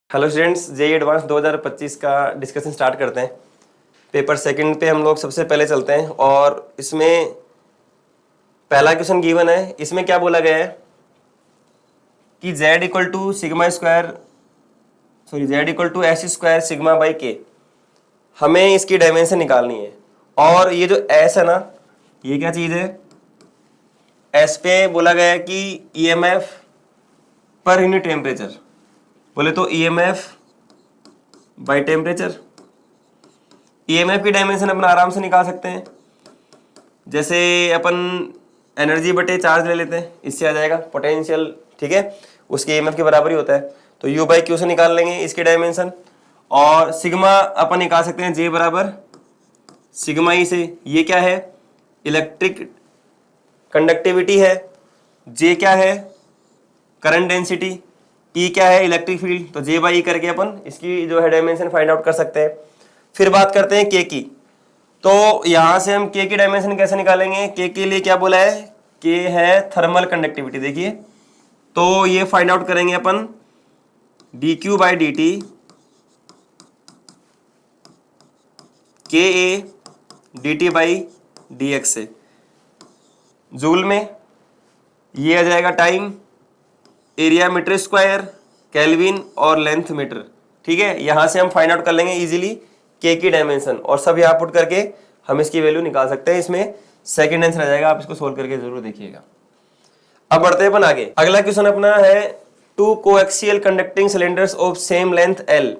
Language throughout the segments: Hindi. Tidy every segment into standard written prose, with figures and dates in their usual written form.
हेलो स्टूडेंट्स, जेईई एडवांस 2025 का डिस्कशन स्टार्ट करते हैं। पेपर सेकंड पे हम लोग सबसे पहले चलते हैं और इसमें पहला क्वेश्चन गिवन है। इसमें क्या बोला गया है कि z equal to sigma square z equal to S square sigma by K, हमें इसकी डायमेंशन निकालनी है। और ये जो s है ना, ये क्या चीज़ है? s पे बोला गया है कि ईएमएफ पर यूनिट टेम्परेचर, बोले तो ईएमएफ बाई टेम्परेचर। ईएमएफ की डायमेंशन अपन आराम से निकाल सकते हैं। जैसे अपन एनर्जी बटे चार्ज ले लेते हैं, इससे आ जाएगा पोटेंशियल, ठीक है, उसके ईएमएफ के बराबर ही होता है। तो यू बाई क्यू से निकाल लेंगे इसकी डायमेंशन। और सिग्मा अपन निकाल सकते हैं जे बराबर सिग्मा ई से। ये क्या है? इलेक्ट्रिक कंडक्टिविटी है। जे क्या है? Current density. ई क्या है? Electric field. तो जे बाई ई करके अपन इसकी जो है डायमेंशन फाइंड आउट कर सकते हैं। फिर बात करते हैं के की। तो यहां से हम के की डायमेंशन कैसे निकालेंगे? के के लिए क्या बोला है? के है थर्मल कंडक्टिविटी। देखिए, तो ये फाइंड आउट करेंगे अपन D Q by D T के A D T by D X से। जूल में ये आ जाएगा time, area metre square, kelvin और लेंथ मीटर। ठीक है, यहां से हम फाइंड आउट कर लेंगे इजीली के की डायमेंशन और सब यहाँ पुट करके हम इसकी वैल्यू निकाल सकते हैं। इसमें सेकंड आंसर आ जाएगा, आप इसको सोल्व करके जरूर देखिएगा। अब बढ़ते हैं अपन आगे। अगला क्वेश्चन अपना है two coaxial conducting cylinders of same length L,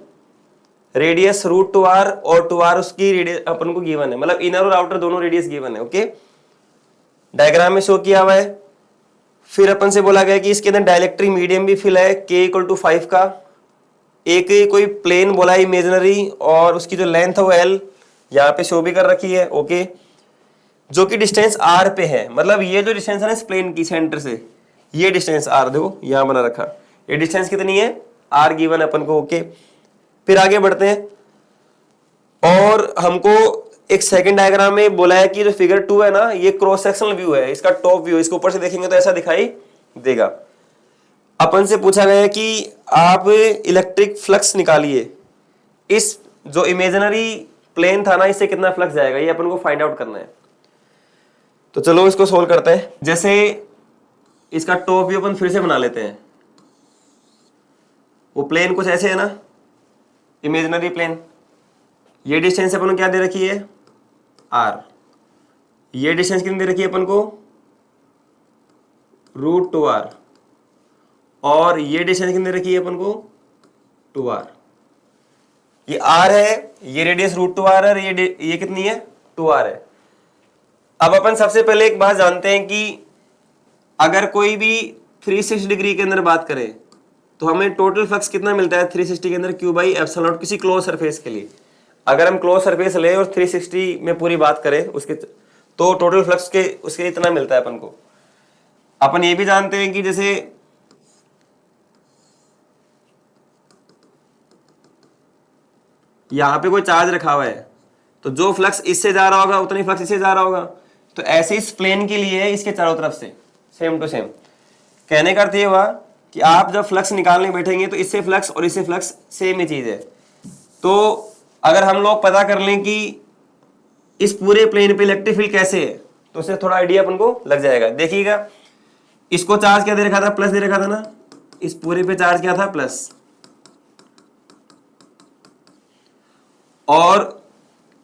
radius root two R और टू आर उसकी रेडियस अपन को गिवन है, मतलब इनर और आउटर दोनों रेडियस गिवन है। ओके, डायग्राम में शो किया हुआ है। फिर अपन से बोला गया कि इसके अंदर डाइलेक्ट्रिक मीडियम भी फिल है k इक्वल टू 5 का। एक कोई प्लेन बोला है इमेजिनरी और उसकी जो लेंथ है वो l यहाँ पे शो भी कर रखी है। ओके, जो कि डिस्टेंस r पे है, मतलब ये जो डिस्टेंस है ना इस प्लेन की सेंटर से, ये डिस्टेंस r देखो यहाँ बना रखा। ये डिस्टेंस कितनी है? r गिवन अपन को। ओके, फिर आगे बढ़ते हैं और हमको एक सेकंड डायग्राम में बोला है कि जो फिगर 2 है ना, ये क्रॉस सेक्शनल व्यू है, इसका टॉप व्यू। इसको ऊपर से देखेंगे तो ऐसा दिखाई देगा। अपन से पूछा गया है कि आप इलेक्ट्रिक फ्लक्स निकालिए। इस जो इमेजिनरी प्लेन था ना, इससे कितना फ्लक्स जाएगा, ये अपन को फाइंड आउट करना है। तो चलो इसको सोल्व करते हैं। जैसे इसका टॉप व्यू अपन फिर से बना लेते हैं। वो प्लेन कुछ ऐसे है ना, इमेजिनरी प्लेन। ये डिस्टेंस अपन को क्या दे रखी है? r। ये डिस्टेंस कितनी दे रखी है अपन को? Root two R. और ये डिस्टेंस कितनी दे रखी है अपन को? 2r। ये r है, ये रेडियस रूट टू आर है, ये कितनी है? 2r है। अब अपन सबसे पहले एक बात जानते हैं कि अगर कोई भी 360 डिग्री के अंदर बात करें तो हमें टोटल फ्लक्स कितना मिलता है 360 के अंदर? q बाई एप्सिलॉन नॉट, किसी क्लोज सरफेस के लिए। अगर हम क्लोज सरफेस ले और 360 में पूरी बात करें उसके, तो टोटल फ्लक्स के उसके इतना मिलता है अपन को। अपन ये भी जानते हैं कि जैसे यहां पे कोई चार्ज रखा हुआ है, तो जो फ्लक्स इससे जा रहा होगा उतनी फ्लक्स इससे जा रहा होगा। तो ऐसे इस प्लेन के लिए इसके चारों तरफ से सेम टू सेम। कहने का अर्थ ये हुआ कि आप जब फ्लक्स निकालने बैठेंगे तो इससे फ्लक्स और इससे फ्लक्स सेम ही चीज है। तो अगर हम लोग पता कर लें कि इस पूरे प्लेन पे इलेक्ट्रिक फील्ड कैसे है, तो उससे थोड़ा आइडिया अपन को लग जाएगा। देखिएगा, इसको चार्ज क्या दे रखा था? प्लस दे रखा था ना। इस पूरे पे चार्ज क्या था? प्लस। और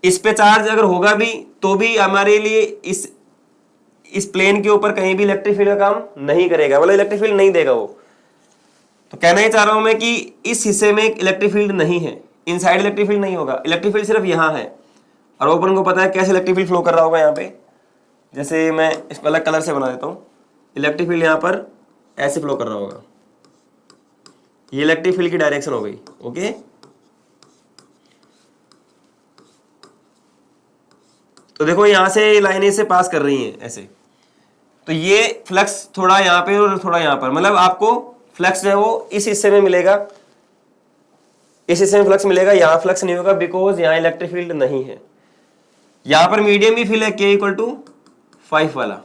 इस पे चार्ज अगर होगा भी तो भी हमारे लिए इस प्लेन के ऊपर कहीं भी इलेक्ट्रिक फील्ड का काम नहीं करेगा, मतलब इलेक्ट्रिक फील्ड नहीं देगा वो। तो कहना ही चाह रहा हूं मैं कि इस हिस्से में इलेक्ट्रिक फील्ड नहीं है, इनसाइड इलेक्ट्रिक फील्ड नहीं होगा। इलेक्ट्रिक फील्ड सिर्फ यहाँ है और ओपन को पता है कैसे इलेक्ट्रिक फील्ड फ्लो कर रहा होगा यहाँ पे। जैसे मैं इसको अलग कलर से बना देता हूँ। इलेक्ट्रिक फील्ड यहाँ पर ऐसे फ्लो कर रहा होगा, ये इलेक्ट्रिक फील्ड की डायरेक्शन हो गई। ओके, तो देखो यहां से लाइनें से पास कर रही हैं ऐसे। तो ये फ्लक्स थोड़ा यहाँ पे और थोड़ा यहाँ पर, मतलब आपको फ्लक्स जो है वो इस हिस्से में मिलेगा, इस हिस्से में फ्लक्स मिलेगा, यहाँ फ्लक्स नहीं होगा बिकॉज यहाँ इलेक्ट्रिक फील्ड नहीं है। यहाँ पर मीडियम भी फील्ड है k इक्वल टू 5 वाला।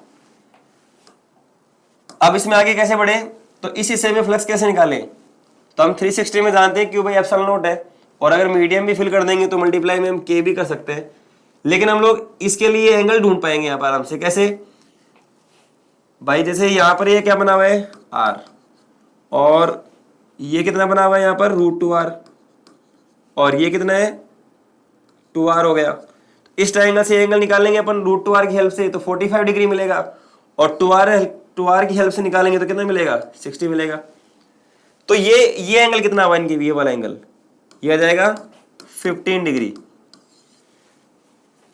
अब इसमें आगे कैसे बढ़े? तो इस हिस्से में फ्लक्स कैसे निकालें? तो हम 360 में जानते हैं क्यू बाई एप्सिलॉन नॉट है, और अगर मीडियम भी फिल कर देंगे तो मल्टीप्लाई में हम के भी कर सकते हैं। लेकिन हम लोग इसके लिए एंगल ढूंढ पाएंगे यहाँ पर आराम से। कैसे भाई, जैसे यहाँ पर ये क्या बना हुआ है आर, और ये कितना बना हुआ है यहाँ पर √2r, और ये कितना है 2r हो गया। इस ट्रायंगल से एंगल निकालेंगे अपन √2r की हेल्प से तो 45 डिग्री मिलेगा, और 2r की हेल्प से निकालेंगे तो कितना मिलेगा 60 मिलेगा। तो ये एंगल कितना हुआ इनके, ये वाला एंगल ये आ जाएगा 15 डिग्री,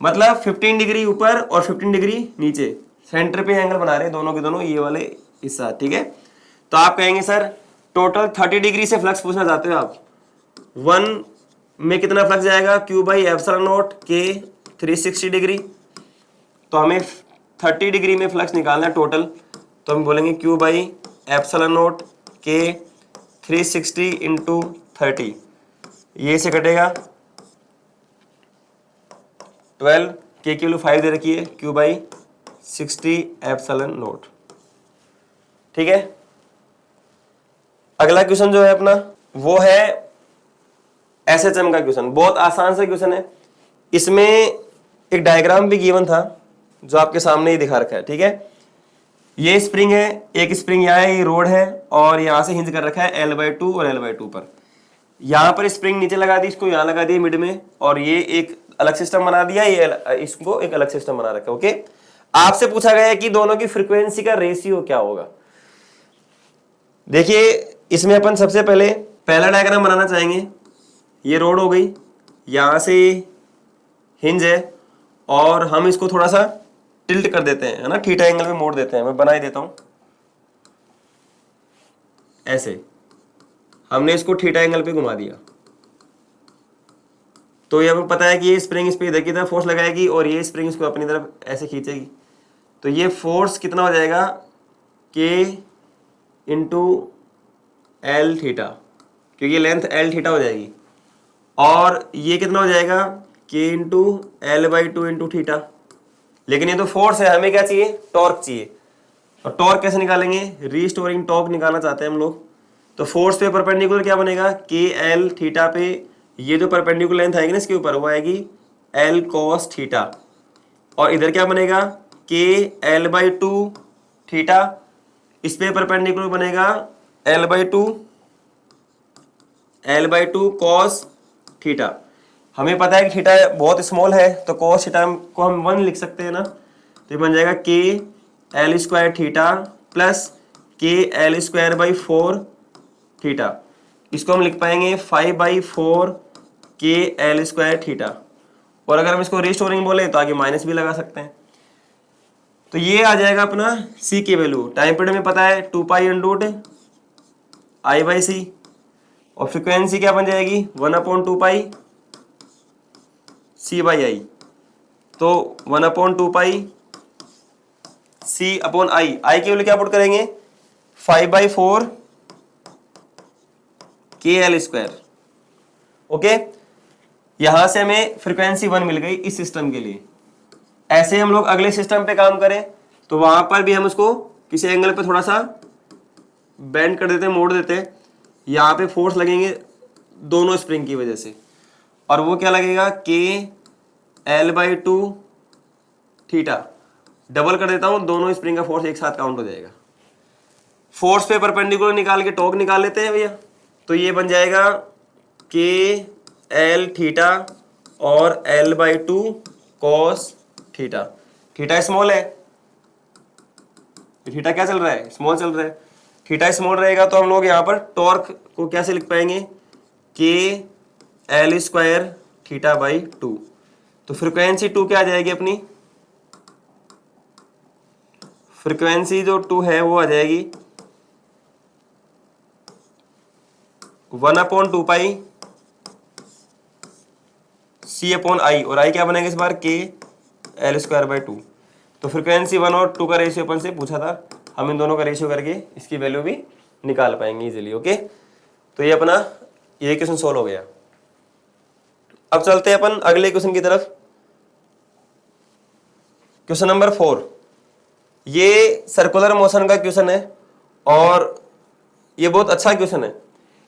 मतलब 15 डिग्री ऊपर और 15 डिग्री नीचे, सेंटर पे एंगल बना रहे हैं दोनों के दोनों ये वाले हिस्सा। ठीक है, तो आप कहेंगे सर टोटल 30 डिग्री से फ्लक्स पूछना चाहते हो आप, 1 में कितना फ्लक्स जाएगा क्यू बाई एप्सिलॉन नॉट के 360 डिग्री, तो हमें 30 डिग्री में फ्लक्स निकालना है टोटल, तो हम बोलेंगे क्यू बाई एप्सिलॉन नॉट के 360 इंटू 30, ये से कटेगा 12, के की वैल्यू 5 दे रखी है, क्यू बाई 60 एप्सिलॉन नॉट। ठीक है, अगला क्वेश्चन जो है अपना वो है एसएचएम का क्वेश्चन। बहुत आसान सा क्वेश्चन है, इसमें एक डायग्राम भी गिवन था जो आपके सामने ही दिखा रखा है। ठीक है, ये स्प्रिंग है, एक स्प्रिंग यहाँ है, ये रोड है, और यहाँ से हिंज कर रखा है L/2 और L/2 पर। यहाँ पर स्प्रिंग नीचे लगा दी, इसको यहाँ लगा दिया मिड में, और ये एक अलग सिस्टम बना दिया, ये इसको एक अलग सिस्टम बना रखा है। ओके, आपसे पूछा गया है कि दोनों की फ्रीक्वेंसी का रेशियो क्या होगा। देखिए इसमें अपन सबसे पहले पहला डायग्राम बनाना चाहेंगे। ये रोड हो गई, यहाँ से हिंज है, और हम इसको थोड़ा सा टिल्ट कर देते हैं, है ना, थीटा एंगल में मोड़ देते हैं। मैं बना ही देता हूं ऐसे, हमने इसको थीटा एंगल पे घुमा दिया, तो ये हमें पता है कि ये स्प्रिंग इस पे इधर की तरफ फोर्स लगाएगी, और ये स्प्रिंग इसको अपनी तरफ ऐसे खींचेगी। तो ये फोर्स कितना हो जाएगा के इंटू एल थीटा, क्योंकि लेंथ एल थीटा हो जाएगी, और ये कितना हो जाएगा के इंटू L/2 इंटू थीटा। लेकिन ये तो फोर्स है, हमें क्या चाहिए टॉर्क चाहिए, और टॉर्क कैसे निकालेंगे, रीस्टोरिंग टॉर्क निकालना चाहते हैं हम लोग। तो फोर्स पे परपेंडिकुलर क्या बनेगा के एल थीटा पे, ये जो परपेंडिकुलर लेंथ आएगी ना इसके ऊपर वो आएगी L cos थीटा, और इधर क्या बनेगा के L/2 थीटा, इस पे परपेंडिकुलर बनेगा L/2 cos थीटा। हमें पता है कि थीटा बहुत स्मॉल है, तो cos थीटा को हम 1 लिख सकते हैं ना, तो ये बन जाएगा के L² थीटा प्लस के L²/4 थीटा। इसको हम लिख पाएंगे 5/4 के L² थीटा, और अगर हम इसको रिस्टोरिंग बोले तो आगे माइनस भी लगा सकते हैं। तो ये आ जाएगा अपना c की वैल्यू, टाइम पीरियड में पता है 2π/I/c, और फ्रीक्वेंसी क्या बन जाएगी 1/2π c/I। तो 1/2π c/I, I की वैल्यू क्या पुट करेंगे 5/4 के L²। ओके, यहां से हमें फ्रीक्वेंसी 1 मिल गई इस सिस्टम के लिए। ऐसे हम लोग अगले सिस्टम पे काम करें तो वहां पर भी हम उसको किसी एंगल पे थोड़ा सा बेंड कर देते हैं, मोड़ देते हैं, यहाँ पे फोर्स लगेंगे दोनों स्प्रिंग की वजह से, और वो क्या लगेगा के L/2 थीटा। डबल कर देता हूं, दोनों स्प्रिंग का फोर्स एक साथ काउंट हो जाएगा। फोर्स पे परपेंडिकुलर निकाल के टॉर्क निकाल लेते हैं भैया, तो ये बन जाएगा के L थीटा और L/2 cos theta. Theta small है, थीटा क्या चल रहा है स्मॉल चल रहा है, थीटा स्मॉल रहेगा तो हम लोग यहाँ पर टॉर्क को कैसे लिख पाएंगे के L² थीटा/2। तो फ्रीक्वेंसी 2 क्या आ जाएगी अपनी, फ्रीक्वेंसी जो 2 है वो आ जाएगी 1/2π c/I, और I क्या बनेगा इस बार के L²/2। तो फ्रीक्वेंसी 1 और 2 का रेशियो अपन से पूछा था, हम इन दोनों का रेशियो करके इसकी वैल्यू भी निकाल पाएंगे इजीली। ओके, तो ये अपना ये क्वेश्चन सोल्व हो गया। अब चलते हैं अपन अगले क्वेश्चन की तरफ। क्वेश्चन नंबर 4, ये सर्कुलर मोशन का क्वेश्चन है, और ये बहुत अच्छा क्वेश्चन है।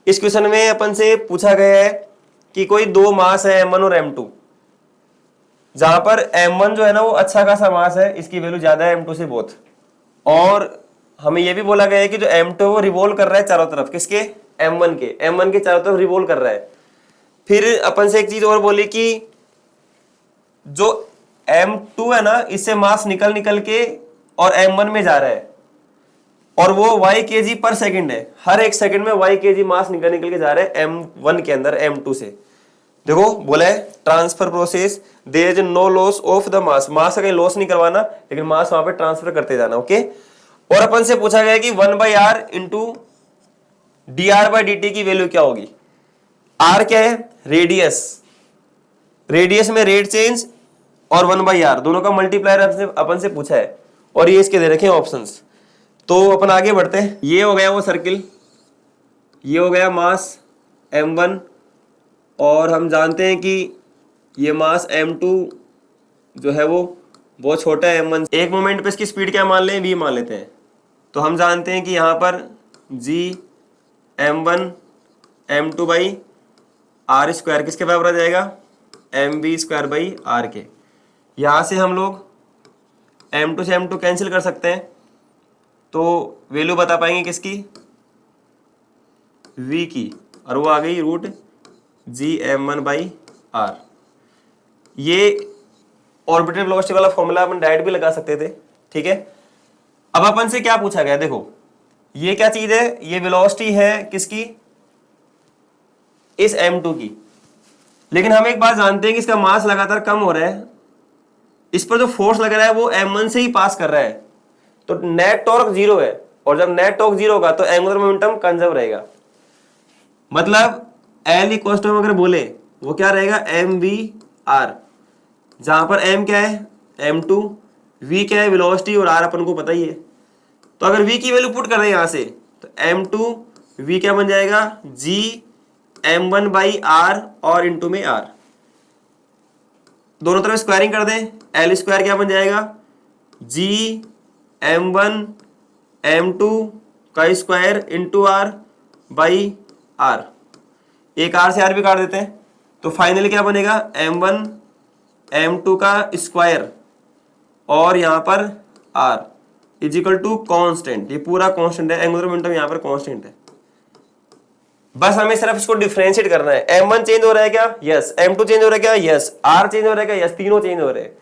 इस क्वेश्चन में अपन से पूछा गया है कि कोई दो मास है M1 और M2, जहां पर M1 जो है ना वो अच्छा खासा मास है, इसकी वैल्यू ज्यादा है M2 से बहुत, और हमें यह भी बोला गया है कि जो M2 वो रिवॉल्व कर रहा है चारों तरफ, किसके, M1 के चारों तरफ रिवॉल्व कर रहा है। फिर अपन से एक चीज और बोली कि जो M2 है ना इससे मास निकल निकल के और M1 में जा रहा है, और वो y kg पर सेकंड है, हर एक सेकंड में y kg मास निकल निकल के जा रहा है M1 के अंदर M2 से। देखो बोला है transfer process, there is no loss of the mass, mass का कहीं लॉस नहीं करवाना, लेकिन मास वहां पे ट्रांसफर करते जाना। ओके, और अपन से पूछा गया कि 1/r इंटू dr/dt की वैल्यू क्या होगी। r क्या है, रेडियस, रेडियस में रेट चेंज और 1/r दोनों का मल्टीप्लायर अपन से पूछा है, और ये इसके दे रखे हैं ऑप्शंस। तो अपन आगे बढ़ते हैं। ये हो गया वो सर्किल, ये हो गया मास M1, और हम जानते हैं कि ये मास M2 जो है वो बहुत छोटा है M1। एक मोमेंट पे इसकी स्पीड क्या मान लें, v मान लेते हैं। तो हम जानते हैं कि यहाँ पर g M1 M2 by are square किसके बराबर आ जाएगा, mv स्क्वायर बाई आर के। यहाँ से हम लोग M2 से M2 कैंसिल कर सकते हैं, तो वैल्यू बता पाएंगे किसकी, v की, और वो आ गई रूट gm1 बाई आर। ये ऑर्बिटल वेलोसिटी वाला फॉर्मूला अपन डायरेक्ट भी लगा सकते थे, ठीक है। अब अपन से क्या पूछा गया, देखो ये क्या चीज है, ये वेलोसिटी है किसकी, इस M2 की, लेकिन हम एक बात जानते हैं कि इसका मास लगातार कम हो रहा है, इस पर जो फोर्स लग रहा है वो M1 से ही पास कर रहा है, तो नेट टॉर्क जीरो है, और जब नेट टॉर्क जीरो होगा तो एंगुलर मोमेंटम कंजर्व रहेगा। मतलब L इक्वल टू अगर बोले वो क्या रहेगा, mv/r, जहां पर m क्या है, M2, v क्या है, वेलोसिटी, और r अपन को पता ही है। तो अगर v की वैल्यू पुट कर रहे हैं यहां से, तो M2 v क्या बन जाएगा, g m1 बाई r और इंटू में r, दोनों तरफ स्क्वायरिंग कर दें, L स्क्वायर क्या बन जाएगा, g m1 m2 का square into r by r, एक r से r भी काट देते हैं, तो फाइनली क्या बनेगा, m1 m2 का स्क्वायर और यहाँ पर r is equal to constant, ये पूरा कॉन्स्टेंट है, एंगुलर मोमेंटम यहाँ पर कॉन्स्टेंट है। बस हमें सिर्फ इसको डिफरेंशिएट करना है, m1 चेंज हो रहा है क्या, यस, m2 चेंज हो रहा है क्या, यस, r चेंज हो रहा है क्या, यस, तीनों चेंज हो रहे हैं।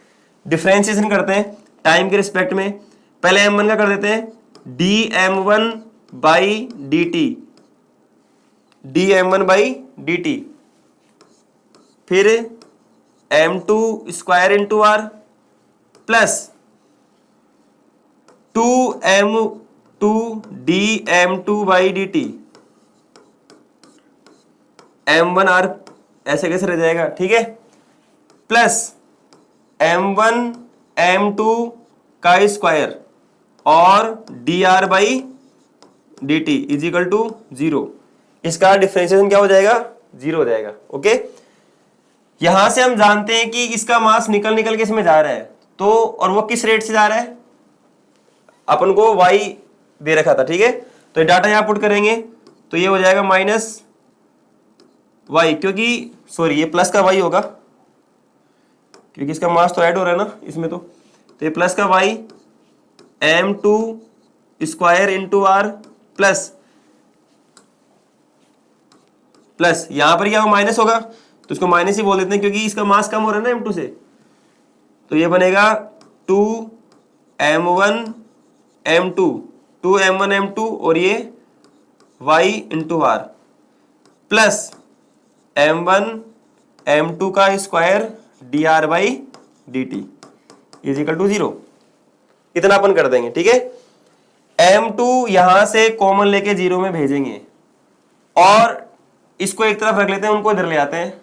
डिफरेंशिएशन करते हैं टाइम के रिस्पेक्ट में, पहले m1 का कर देते हैं dm1 by dt, dm1 by dt, फिर m2 square into r plus 2m2 dm2 by dt, m1r ऐसे कैसे रह जाएगा, ठीक है, प्लस m1 m2 का स्क्वायर और dr by dt is equal to 0। इसका डिफरेंशिएशन क्या हो जाएगा, 0 हो जाएगा। ओके, यहां से हम जानते हैं कि इसका मास निकल निकल के इसमें जा रहा है, तो और वो किस रेट से जा रहा है, अपन को y दे रखा था, ठीक है, तो ये डाटा यहां पुट करेंगे, तो ये हो जाएगा माइनस y, क्योंकि सॉरी ये प्लस का y होगा, क्योंकि इसका मास तो ऐड हो रहा है ना इसमें, तो ये प्लस का y m2 square into R plus plus यहां पर क्या हो, माइनस होगा, तो इसको माइनस ही बोल देते हैं क्योंकि इसका मास कम हो रहा है ना M2 से। तो ये बनेगा 2m1 m2 2m1 m2 और ये y into R plus m1 m2 का square dr by dt is equal to 0। इतना अपन कर देंगे, ठीक है। m2 यहां से कॉमन लेके 0 में भेजेंगे और इसको एक तरफ रख लेते हैं, उनको इधर ले आते हैं,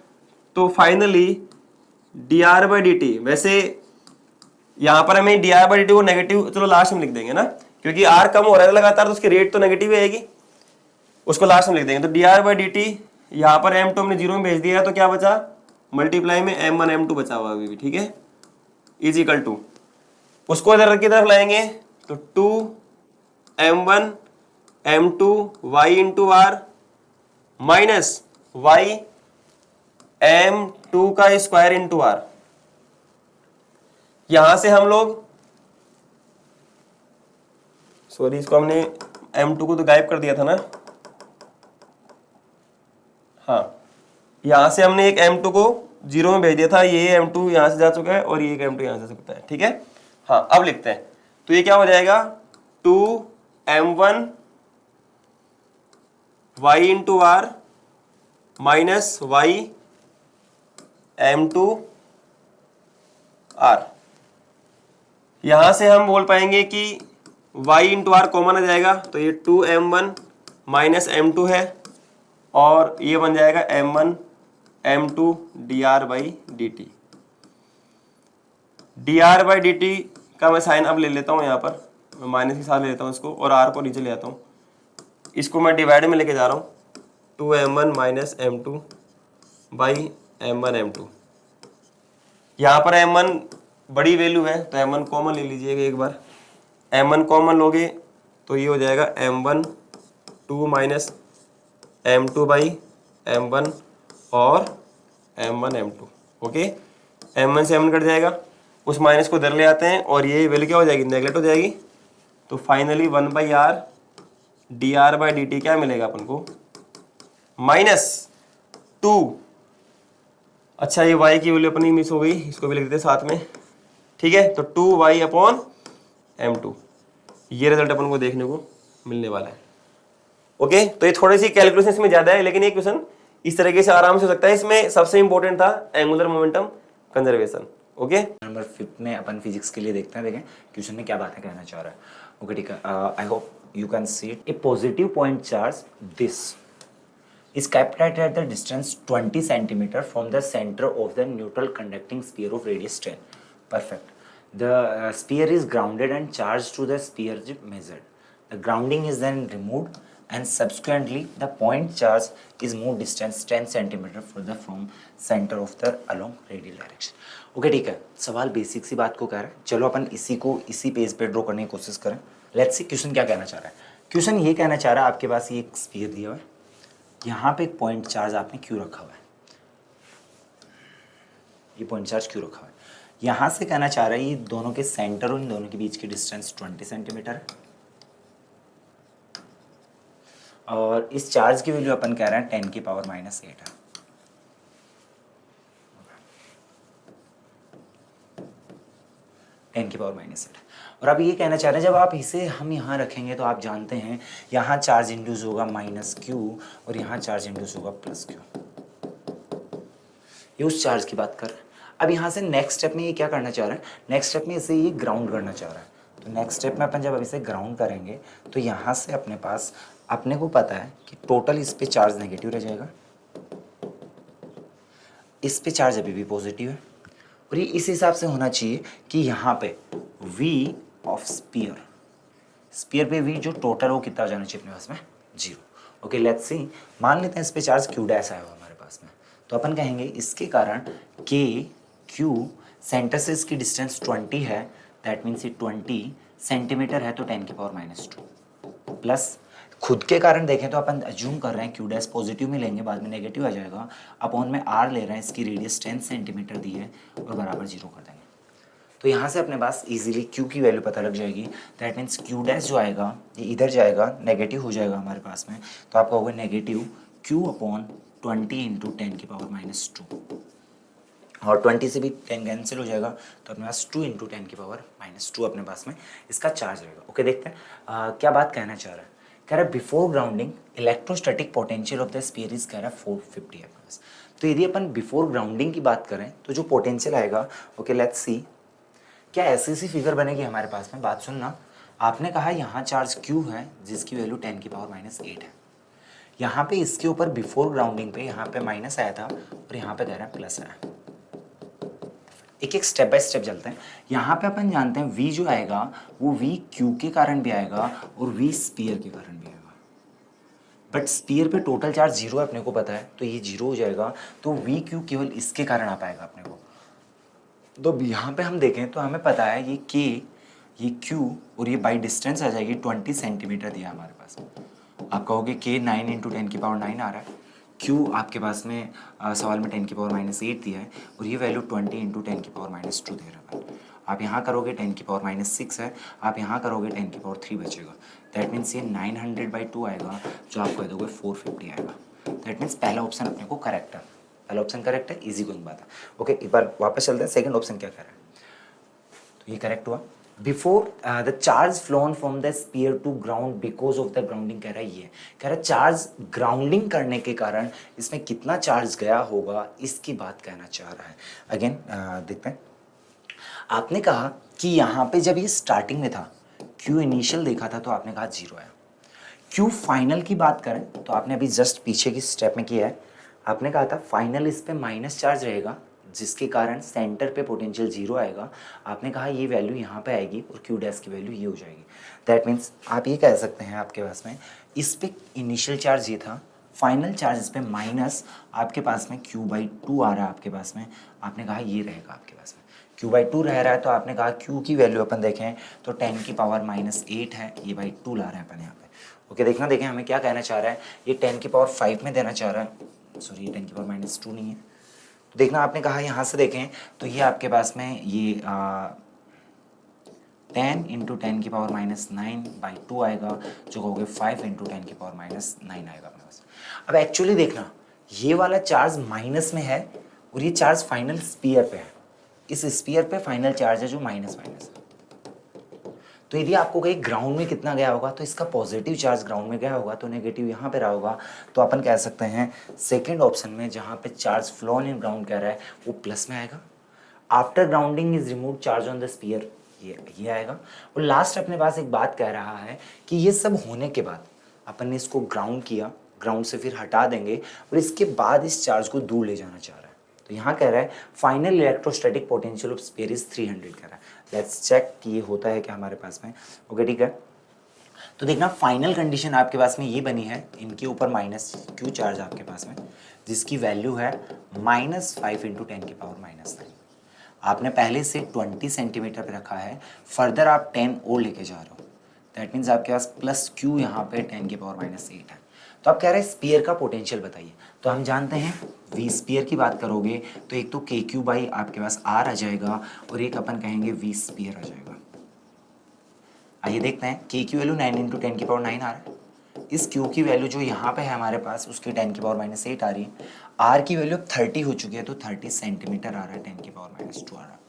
तो फाइनली dr बाई dt, वैसे यहां पर हमें dr बाई dt को नेगेटिव चलो लास्ट में लिख देंगे ना, क्योंकि r कम हो रहा है लगातार, तो उसकी रेट तो नेगेटिव आएगी, उसको लास्ट में लिख देंगे। तो dr बाई dt यहां पर m2 हमने 0 में भेज दिया, तो क्या बचा, मल्टीप्लाई में m1 m2 बचा हुआ अभी भी, ठीक है, इज इक्वल टू, उसको इधर की तरफ लाएंगे तो 2m1 m2 y into R minus Y m2 का स्क्वायर इंटू आर। यहां से हम लोग, सॉरी इसको हमने m2 को तो गायब कर दिया था ना, हाँ यहां से हमने एक m2 को 0 में भेज दिया था, ये m2 यहां से जा चुका है और ये एक m2 यहां से जा सकता है, ठीक है। हाँ अब लिखते हैं, तो ये क्या हो जाएगा 2m1 y into R minus Y m2 R. यहां से हम बोल पाएंगे कि y इंटू आर कॉमन आ जाएगा, तो ये 2m1 माइनस m2 है और ये बन जाएगा m1 m2 dr by D T. dr by D T का मैं साइन अब ले लेता हूँ, यहाँ पर मैं माइनस के साथ ले लेता हूँ इसको और r को नीचे ले आता हूँ, इसको मैं डिवाइड में लेके जा रहा हूँ, 2m1 minus m2 by m1 m2। यहाँ पर m1 बड़ी वैल्यू है तो m1 कॉमन ले लीजिएगा एक बार, m1 कॉमन लोगे तो ये हो जाएगा m1 2 minus m2 by m1 और m1 m2। ओके, m1 से m1 कट जाएगा, उस माइनस को इधर ले आते हैं और ये वैल्यू क्या हो जाएगी, नेगलेक्ट हो जाएगी। तो finally 1 by R D R by D T क्या मिलेगा अपन को, माइनस 2। अच्छा ये y की वैल्यू अपनी मिस हो गई, इसको भी लिख देते हैं साथ में, ठीक है। तो 2y अपॉन m2, ये रिजल्ट अपन को देखने को मिलने वाला है। ओके, तो ये थोड़ी सी कैलकुलेशन इसमें ज्यादा है, लेकिन ये क्वेश्चन इस तरीके से आराम से हो सकता है। इसमें सबसे इंपॉर्टेंट था angular momentum conservation. Okay, number 5 में अपन फिजिक्स के लिए देखते हैं, देखें क्वेश्चन में क्या बातें कहना चाह रहा है। ओके ठीक है, I hope you can see it. A positive point charge this is kept at the distance 20 centimeter from the center of the neutral conducting sphere of radius 10. Perfect. The sphere is grounded and charged to the sphere measured. The grounding is then removed and subsequently the point charge is moved distance 10 centimeter further from center of the along radial direction. Okay ठीक है, सवाल बेसिक सी बात को कह रहा है, चलो अपन इसी को इसी पेज पे ड्रॉ करने की कोशिश करें। लेट्स सी क्वेश्चन क्या कहना चाह रहा है। क्वेश्चन ये कहना चाह रहा है, आपके पास ये एक स्फीयर दिया हुआ है, यहाँ पे एक पॉइंट चार्ज आपने क्यों रखा हुआ है, ये पॉइंट चार्ज क्यों रखा हुआ है। यहाँ से कहना चाह रहा है ये दोनों के सेंटर और इन दोनों के बीच की डिस्टेंस 20 सेंटीमीटर है और इस चार्ज की वैल्यू अपन कह रहे हैं 10 की पावर -8 है। और अब ये कहना चाह रहे हैं जब आप इसे हम यहाँ रखेंगे तो आप जानते हैं यहाँ चार्ज इंड्यूस होगा -q और यहाँ चार्ज इंड्यूस होगा +q। ये उस चार्ज की बात कर रहे हैं। अब यहाँ से नेक्स्ट स्टेप में ये क्या करना चाह रहा है, नेक्स्ट स्टेप में इसे ये ग्राउंड करना चाह रहा है। तो नेक्स्ट स्टेप में अपन जब अब इसे ग्राउंड करेंगे तो यहाँ से अपने पास, अपने को पता है कि टोटल इस पे चार्ज नेगेटिव रह जाएगा, इस पे चार्ज अभी भी पॉजिटिव है और ये इस हिसाब से होना चाहिए कि यहाँ पे v ऑफ स्पीयर, स्पीयर पे v जो टोटल वो कितना हो जाना चाहिए अपने पास में 0। ओके लेट्स सी, मान लेते हैं इस पे चार्ज q डैश आया हुआ हमारे पास में, तो अपन कहेंगे इसके कारण k q सेंटर से इसकी डिस्टेंस 20 है, दैट मीन्स ये 20 सेंटीमीटर है तो 10 की पावर -2 प्लस खुद के कारण देखें तो अपन अज्यूम कर रहे हैं क्यू डैश पॉजिटिव में लेंगे, बाद में नेगेटिव आ जाएगा, अपॉन में आर ले रहे हैं, इसकी रेडियस 10 सेंटीमीटर दी है और बराबर 0 कर देंगे। तो यहाँ से अपने पास इजीली क्यू की वैल्यू पता लग जाएगी, दैट मीन्स क्यू डैश जो आएगा ये इधर जाएगा, नेगेटिव हो जाएगा हमारे पास में, तो आपका होगा नेगेटिव क्यू अपॉन 20 इंटू 10 की पावर -2 और 20 से भी 10 कैंसिल हो जाएगा तो अपने पास 2 इंटू 10 की पावर -2 अपने पास में इसका चार्ज रहेगा। ओके देखते हैं क्या बात कहना चाह रहा है, कह रहा है before grounding electrostatic potential of the sphere is कह रहा है 450 एम्पीयर्स। तो यदि अपन बिफोर ग्राउंडिंग की बात करें तो जो पोटेंशियल आएगा, ओके लेट्स सी, क्या ऐसी सी फिगर बनेगी हमारे पास में। बात सुनना, आपने कहा यहाँ चार्ज Q है जिसकी वैल्यू 10 की पावर -8 है, यहाँ पे इसके ऊपर बिफोर ग्राउंडिंग पे यहाँ पे माइनस आया था और यहाँ पे कह रहा है प्लस आया। एक एक स्टेप बाय स्टेप चलते हैं। यहाँ पे अपन जानते हैं V जो आएगा वो V Q के कारण भी आएगा और V स्पीयर के कारण भी आएगा, बट स्पीयर पे टोटल चार्ज 0 है अपने को पता है, तो ये 0 हो जाएगा, तो V Q केवल इसके कारण आ पाएगा अपने को। तो यहाँ पे हम देखें तो हमें पता है ये K, ये Q और ये बाई डिस्टेंस आ जाएगी 20 सेंटीमीटर दिया हमारे पास। आप कहोगे K 9 इंटू 10 की पावर 9 आ रहा है, Q आपके पास में सवाल में 10 की पावर -8 दिया है और ये वैल्यू 20 इंटू 10 की पावर -2 दे रहा है। आप यहाँ करोगे 10 की पावर -6 है, आप यहाँ करोगे 10 की पावर 3 बचेगा। दैट मीन्स ये 900/2 आएगा, जो आप कह दोगे 450 आएगा। दैट मीन्स पहला ऑप्शन अपने को करेक्ट है। पहला ऑप्शन करेक्ट है, इजी गोइंग बात है। ओके, एक बार वापस चलते हैं, सेकंड ऑप्शन क्या कह रहा है। तो ये करेक्ट हुआ। Before the charge flown from the sphere to ground because of the grounding, कह रहा है ये, कह रहा है चार्ज ग्राउंडिंग करने के कारण इसमें कितना चार्ज गया होगा, इसकी बात कहना चाह रहा है। अगेन देखते हैं। आपने कहा कि यहाँ पे जब ये स्टार्टिंग में था, Q इनिशियल देखा था तो आपने कहा 0 आया। Q फाइनल की बात करें तो आपने अभी जस्ट पीछे की स्टेप में किया है। आपने कहा था फाइनल इस पे माइनस चार्ज रहेगा, जिसके कारण सेंटर पे पोटेंशियल 0 आएगा। आपने कहा ये वैल्यू यहाँ पे आएगी और Q डैश की वैल्यू ये हो जाएगी। दैट मीन्स आप ये कह सकते हैं आपके पास में इस पे इनिशियल चार्ज ये था, फाइनल चार्ज इस पे माइनस आपके पास में Q/2 आ रहा है आपके पास में। आपने कहा ये रहेगा आपके पास में Q/2 रह रहा है, तो आपने कहा Q की वैल्यू अपन देखें तो 10 की पावर -8 है, ये बाई 2 ला रहे हैं अपन यहाँ पे। ओके, देखना देखें हमें क्या कहना चाह रहा है। ये 10 की पावर 5 में देना चाह रहा है, सॉरी ये 10 की पावर -2 नहीं है। तो देखना आपने कहा यहाँ से देखें तो ये आपके पास में ये 10 इंटू 10 की पावर -9/2 आएगा, जो कहोगे 5 इंटू 10 की पावर -9 आएगा अपने पास। अब एक्चुअली देखना ये वाला चार्ज माइनस में है और ये चार्ज फाइनल स्पीयर पे है। इस स्पीयर पे फाइनल चार्ज है जो माइनस माइनस है। तो यदि आपको कहीं ग्राउंड में कितना गया होगा तो इसका पॉजिटिव चार्ज ग्राउंड में गया होगा, तो नेगेटिव यहाँ पे रहा होगा। तो अपन कह सकते हैं सेकेंड ऑप्शन में जहाँ पे चार्ज फ्लोन इन ग्राउंड कह रहा है वो प्लस में आएगा। After grounding is remove charge on the sphere, ये आएगा। और लास्ट अपने पास एक बात कह रहा है कि ये सब होने के बाद अपन ने इसको ग्राउंड किया, ग्राउंड से फिर हटा देंगे और इसके बाद इस चार्ज को दूर ले जाना चाह रहा है। तो यहाँ कह रहा है final electrostatic potential of sphere is 300 कह रहा है। लेट्स चेक कि ये होता है क्या हमारे पास में। ओके ठीक है, तो देखना फाइनल कंडीशन आपके पास में ये बनी है, इनके ऊपर -Q चार्ज आपके पास में, जिसकी वैल्यू है -5 इंटू 10 की पावर -9। आपने पहले से 20 सेंटीमीटर पे रखा है, फर्दर आप 10 और लेके जा रहे हो। दैट मीन्स आपके पास प्लस Q यहाँ पे 10 की पावर -8 है। तो आप कह रहे हैं स्पीयर का पोटेंशियल बताइए। तो हम जानते हैं V स्पीयर की बात करोगे तो एक तो KQ बाई आपके पास R आ जाएगा और एक अपन कहेंगे V स्पीयर आ जाएगा। आइए देखते हैं, KQ वैल्यू 9 इंटू 10 की पावर 9 आ रहा है। इस Q की वैल्यू जो यहाँ पे है हमारे पास उसकी 10 की पावर -8 आ रही है। R की वैल्यू 30 हो चुकी है तो 30 सेंटीमीटर आ रहा है, 10 की पावर -2 आ रहा है।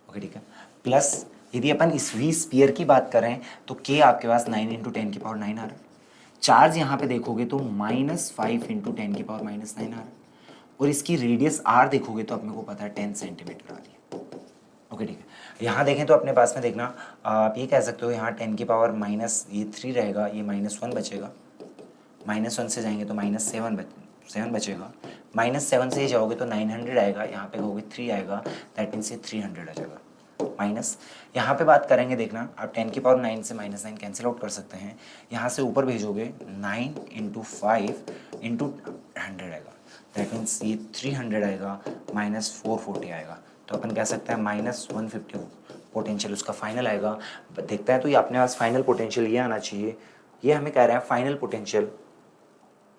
ओके ठीक है, प्लस यदि अपन इस V स्पीयर की बात करें तो K आपके पास 9 इंटू 10 की पावर 9 आ रहा है। चार्ज यहाँ पे देखोगे तो -5 इंटू 10 की पावर -9 आ रहा है और इसकी रेडियस R देखोगे तो अपने को पता है 10 सेंटीमीटर आ रही है। ओके ठीक है, यहाँ देखें तो अपने पास में देखना आप ये कह सकते हो यहाँ 10 की पावर -3 रहेगा, ये -1 बचेगा, -1 से जाएंगे तो -7 बचेगा, -7 से ही जाओगे तो 900 आएगा, यहाँ पे कहोगे 3 आएगा, दैट मीन्स ये 300 आ जाएगा। माइनस यहाँ पे बात करेंगे देखना आप 10 की पावर 9 से -9 कैंसिल आउट कर सकते हैं। यहाँ से ऊपर भेजोगे 9 इंटू 5 इंटू 100 आएगा, दैट मीन्स ये 300 आएगा, -440 आएगा। तो अपन कह सकते हैं -150 पोटेंशियल उसका फाइनल आएगा। देखते हैं तो ये अपने पास फाइनल पोटेंशियल ये आना चाहिए। ये हमें कह रहे हैं फाइनल पोटेंशियल,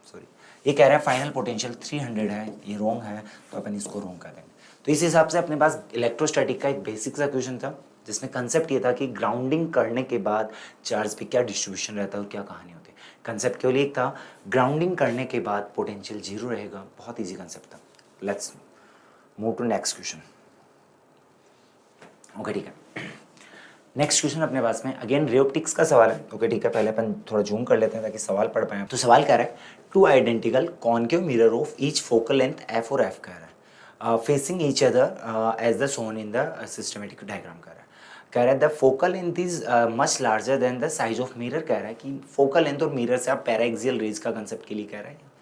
सॉरी ये कह रहे हैं फाइनल पोटेंशियल 300 है, ये रॉन्ग है तो अपन इसको रॉन्ग कर देंगे। तो इस हिसाब से अपने पास इलेक्ट्रोस्टैटिक का एक बेसिक सा क्वेश्चन था जिसमें कंसेप्ट ये था कि ग्राउंडिंग करने के बाद चार्ज पे क्या डिस्ट्रीब्यूशन रहता है और क्या कहानी होती है। कंसेप्ट केवल एक था, ग्राउंडिंग करने के बाद पोटेंशियल 0 रहेगा। बहुत ईजी कंसेप्ट था। Let's move to next question. Okay ठीक है, नेक्स्ट क्वेश्चन अपने पास में अगेन रे ऑप्टिक्स का सवाल है। ओके ठीक है, पहले अपन थोड़ा जूम कर लेते हैं ताकि सवाल पढ़ पाए। तो सवाल कह रहा है two identical concave mirror of each focal length f और f कह रहा है facing each other as the shown in the systematic diagram कह रहा है the focal length is much larger than the size of mirror. कह रहा है कि फोकल लेंथ और मिरर से आप पैराएक्सियल रेज का कंसेप्ट के लिए कह रहा है।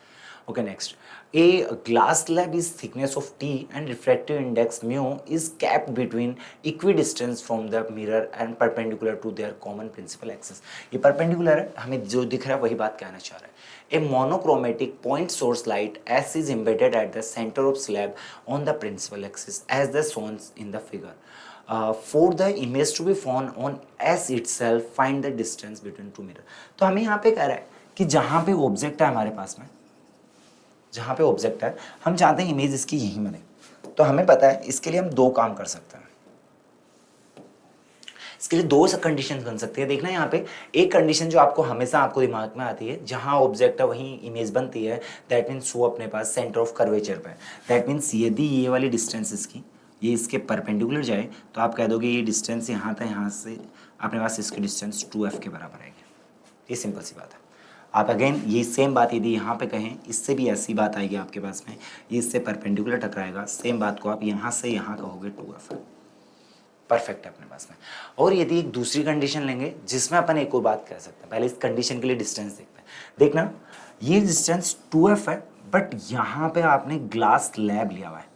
Okay next, a glass slab is thickness of t and refractive index mu is kept between equidistance from the mirror and perpendicular to their common principal axis। ये perpendicular है, हमें जो दिख रहा है वही बात कहना चाह रहा है। A monochromatic point source light S is embedded at the center of slab on the principal axis as the shown in the figure। For the image to be found on S itself, find the distance between two mirror। तो हमें यहाँ पे कह रहा है कि जहाँ पे ऑब्जेक्ट है हमारे पास में जहाँ पे ऑब्जेक्ट है, हम चाहते हैं इमेज इसकी यहीं बने। तो हमें पता है इसके लिए हम दो काम कर सकते हैं, इसके लिए दो कंडीशन बन सकती है। देखना यहाँ पे एक कंडीशन जो आपको हमेशा आपको दिमाग में आती है, जहाँ ऑब्जेक्ट है वहीं इमेज बनती है, दैट मीन्स वो अपने पास सेंटर ऑफ कर्वेचर पे। दैट मीन्स यदि ये वाली डिस्टेंस इसकी ये इसके परपेंडिकुलर जाए तो आप कह दोगे ये डिस्टेंस यहाँ था, यहाँ से अपने पास इसकी डिस्टेंस 2f के बराबर आएगी। ये सिंपल सी बात है। आप अगेन ये सेम बात यदि यहाँ पे कहें, इससे भी ऐसी बात आएगी आपके पास में, ये इससे परपेंडिकुलर टकराएगा, सेम बात को आप यहाँ से यहाँ कहोगे 2f। परफेक्ट है अपने पास में। और यदि एक दूसरी कंडीशन लेंगे जिसमें अपन एक और बात कह सकते हैं, पहले इस कंडीशन के लिए डिस्टेंस देखते हैं। देखना ये डिस्टेंस 2f है, बट यहाँ पे आपने ग्लास स्लैब लिया हुआ है,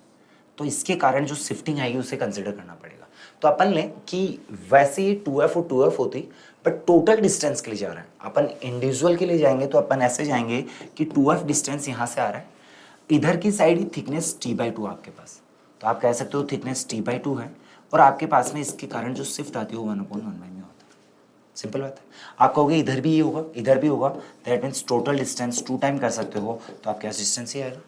तो इसके कारण जो शिफ्टिंग आएगी उसे कंसिडर करना पड़ेगा। तो अपन लें कि वैसे ही 2f और 2f होती, बट टोटल डिस्टेंस के लिए जा रहा है। अपन इंडिविजुअल के लिए जाएंगे तो अपन ऐसे जाएंगे कि 2f डिस्टेंस यहाँ से आ रहा है, इधर की साइड ही थिकनेस t/2 आपके पास, तो आप कह सकते हो थिकनेस t/2 है, और आपके पास में इसके कारण जो शिफ्ट आती है वो 1/1 में होता है। सिंपल बात है। आप कहोगे इधर भी ये होगा, इधर भी होगा, that means total distance 2 time कर सकते हो, तो आपके पास डिस्टेंस ही आएगा।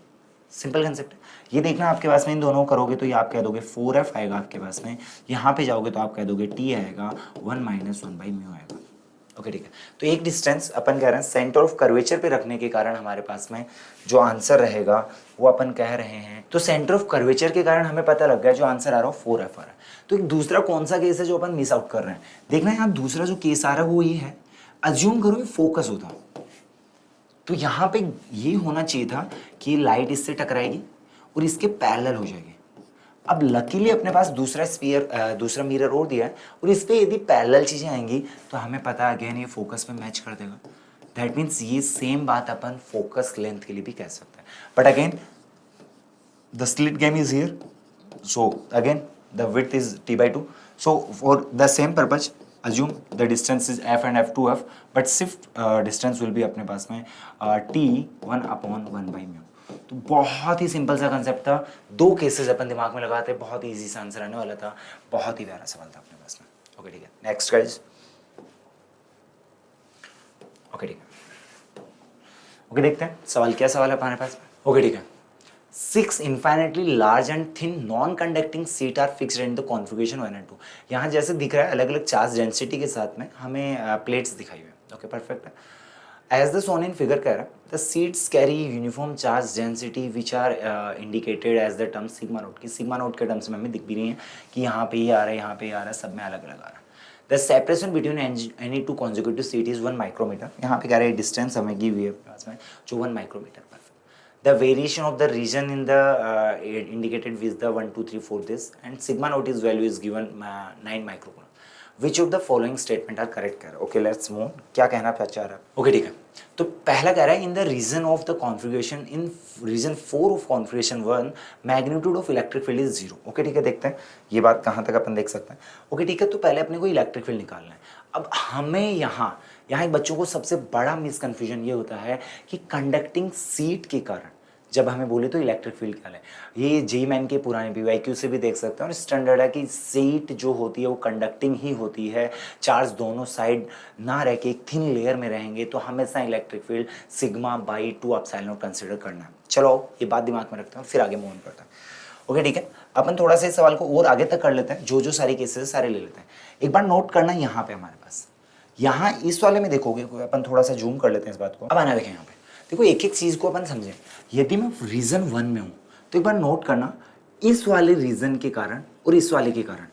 सिंपल कंसेप्ट है। ये देखना आपके पास में इन दोनों करोगे तो ये आप कह दोगे 4f आएगा आपके पास में, यहाँ पे जाओगे तो आप कह दोगे t आएगा 1 - 1/μ आएगा। ओके ठीक है। तो एक डिस्टेंस अपन कह रहे हैं सेंटर ऑफ कर्वेचर पे रखने के कारण हमारे पास में जो आंसर रहेगा वो अपन कह रहे हैं, तो सेंटर ऑफ कर्वेचर के कारण हमें पता लग गया जो आंसर आ रहा है 4f आ रहा है। तो एक दूसरा कौन सा केस है जो अपन मिस आउट कर रहे हैं, देखना यहाँ दूसरा जो केस आ रहा है वो ये है, अज्यूम करो ये फोकस होता, तो यहाँ पे ये होना चाहिए था कि लाइट इससे टकराएगी और इसके पैरेलल हो जाएगी। अब लकीली अपने पास दूसरा स्फीयर दूसरा मिरर और दिया है, और इस पे यदि पैरेलल चीज़ें आएंगी तो हमें पता है अगेन ये फोकस पे मैच कर देगा। दैट मीन्स ये सेम बात अपन फोकस लेंथ के लिए भी कह सकते हैं, but again the slit game is here, so again the width is t/2, so for the same purpose assume the distance is f and f2f, but shift distance will be अपने पास में t 1/1/μ। तो बहुत ही सिंपल सा कंसेप्ट था, दो केसेस अपन दिमाग में लगाते, बहुत ही इजी सा आंसर आने वाला था, बहुत ही प्यारा सवाल था अपने पास में। ओके ठीक है, नेक्स्ट गाइस। ओके ठीक है, ओके देखते हैं सवाल, क्या सवाल है हमारे पास। ओके ठीक है, 6 infinitely large and thin non-conducting sheet are fixed in the configuration 1 and 2। यहाँ जैसे दिख रहा है अलग अलग चार्ज डेंसिटी के साथ में हमें प्लेट्स दिखाई हुई। ओके परफेक्ट है। As the shown in figure कह रहा है the sheets carry uniform charge density which are indicated as the term sigma naught, की सिग्मा नोट के टर्म्स में हमें दिख भी रही है कि यहाँ पे ये आ रहा है, यहाँ पे ये आ रहा है, सब में अलग अलग आ रहा है। The separation between any two consecutive sheet is 1 micrometre. यहाँ पे कह रहे हैं डिस्टेंस हमें गिव हुई है पास में जो 1 micrometer. The variation of the region in the indicated with the 1 2 3 4 this, and sigma naught is value is given 9 microcoulomb. Which of the following statement are correct कह रहा है। Okay, let's move। क्या कहना चाह रहा है। ओके ठीक है, तो पहला कह रहा है in the region of the configuration in region 4 of configuration 1 magnitude of electric field is 0। Okay ठीक है, देखते हैं ये बात कहाँ तक अपन देख सकते हैं। ओके ठीक है, तो पहले अपने को इलेक्ट्रिक फील्ड निकालना है। अब हमें यहाँ एक बच्चों को सबसे बड़ा मिसकन्फ्यूजन ये होता है कि कंडक्टिंग सीट के कारण जब हमें बोले तो इलेक्ट्रिक फील्ड क्या है, ये जी मैन के पुराने PYQ से भी देख सकते हैं, और स्टैंडर्ड है कि सीट जो होती है वो कंडक्टिंग ही होती है, चार्ज दोनों साइड ना रह के एक थिन लेयर में रहेंगे, तो हमेशा इलेक्ट्रिक फील्ड σ/2 एप्सिलॉन कंसिडर करना है। चलो ये बात दिमाग में रखते हैं, फिर आगे मूव ऑन करते हैं। ओके ठीक है, अपन थोड़ा सा इस सवाल को और आगे तक कर लेते हैं, जो सारे केसेस सारे ले लेते हैं। एक बार नोट करना यहाँ पे हमारे पास, यहाँ इस वाले में देखोगे, अपन थोड़ा सा जूम कर लेते हैं इस बात को। अब आना देखें यहाँ पे, देखो एक एक चीज़ को अपन समझें। यदि मैं रीजन 1 में हूँ तो एक बार नोट करना, इस वाले रीजन के कारण और इस वाले के कारण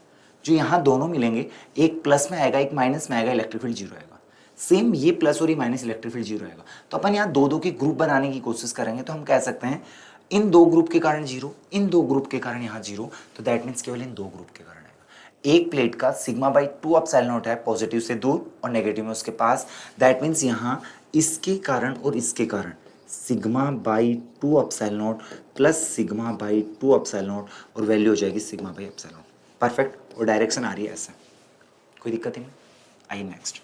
जो यहाँ दोनों मिलेंगे, एक प्लस में आएगा एक माइनस में आएगा, इलेक्ट्रिक फील्ड 0 आएगा। सेम ये प्लस और ये माइनस, इलेक्ट्रिक फील्ड 0 आएगा। तो अपन यहाँ दो के ग्रुप बनाने की कोशिश करेंगे, तो हम कह सकते हैं इन दो ग्रुप के कारण 0, इन दो ग्रुप के कारण यहाँ 0, तो दैट मीन्स केवल इन दो ग्रुप के कारण आएगा। एक प्लेट का σ/2 एप्सिलॉन नॉट है, पॉजिटिव से दूर और नेगेटिव में उसके पास, दैट मीन्स यहाँ इसके कारण और इसके कारण σ/2 epsilon not plus σ/2 epsilon not, और वैल्यू हो जाएगी σ/एप्सिलॉन। परफेक्ट, और डायरेक्शन आ रही है ऐसे, कोई दिक्कत ही नहीं। आइए नेक्स्ट,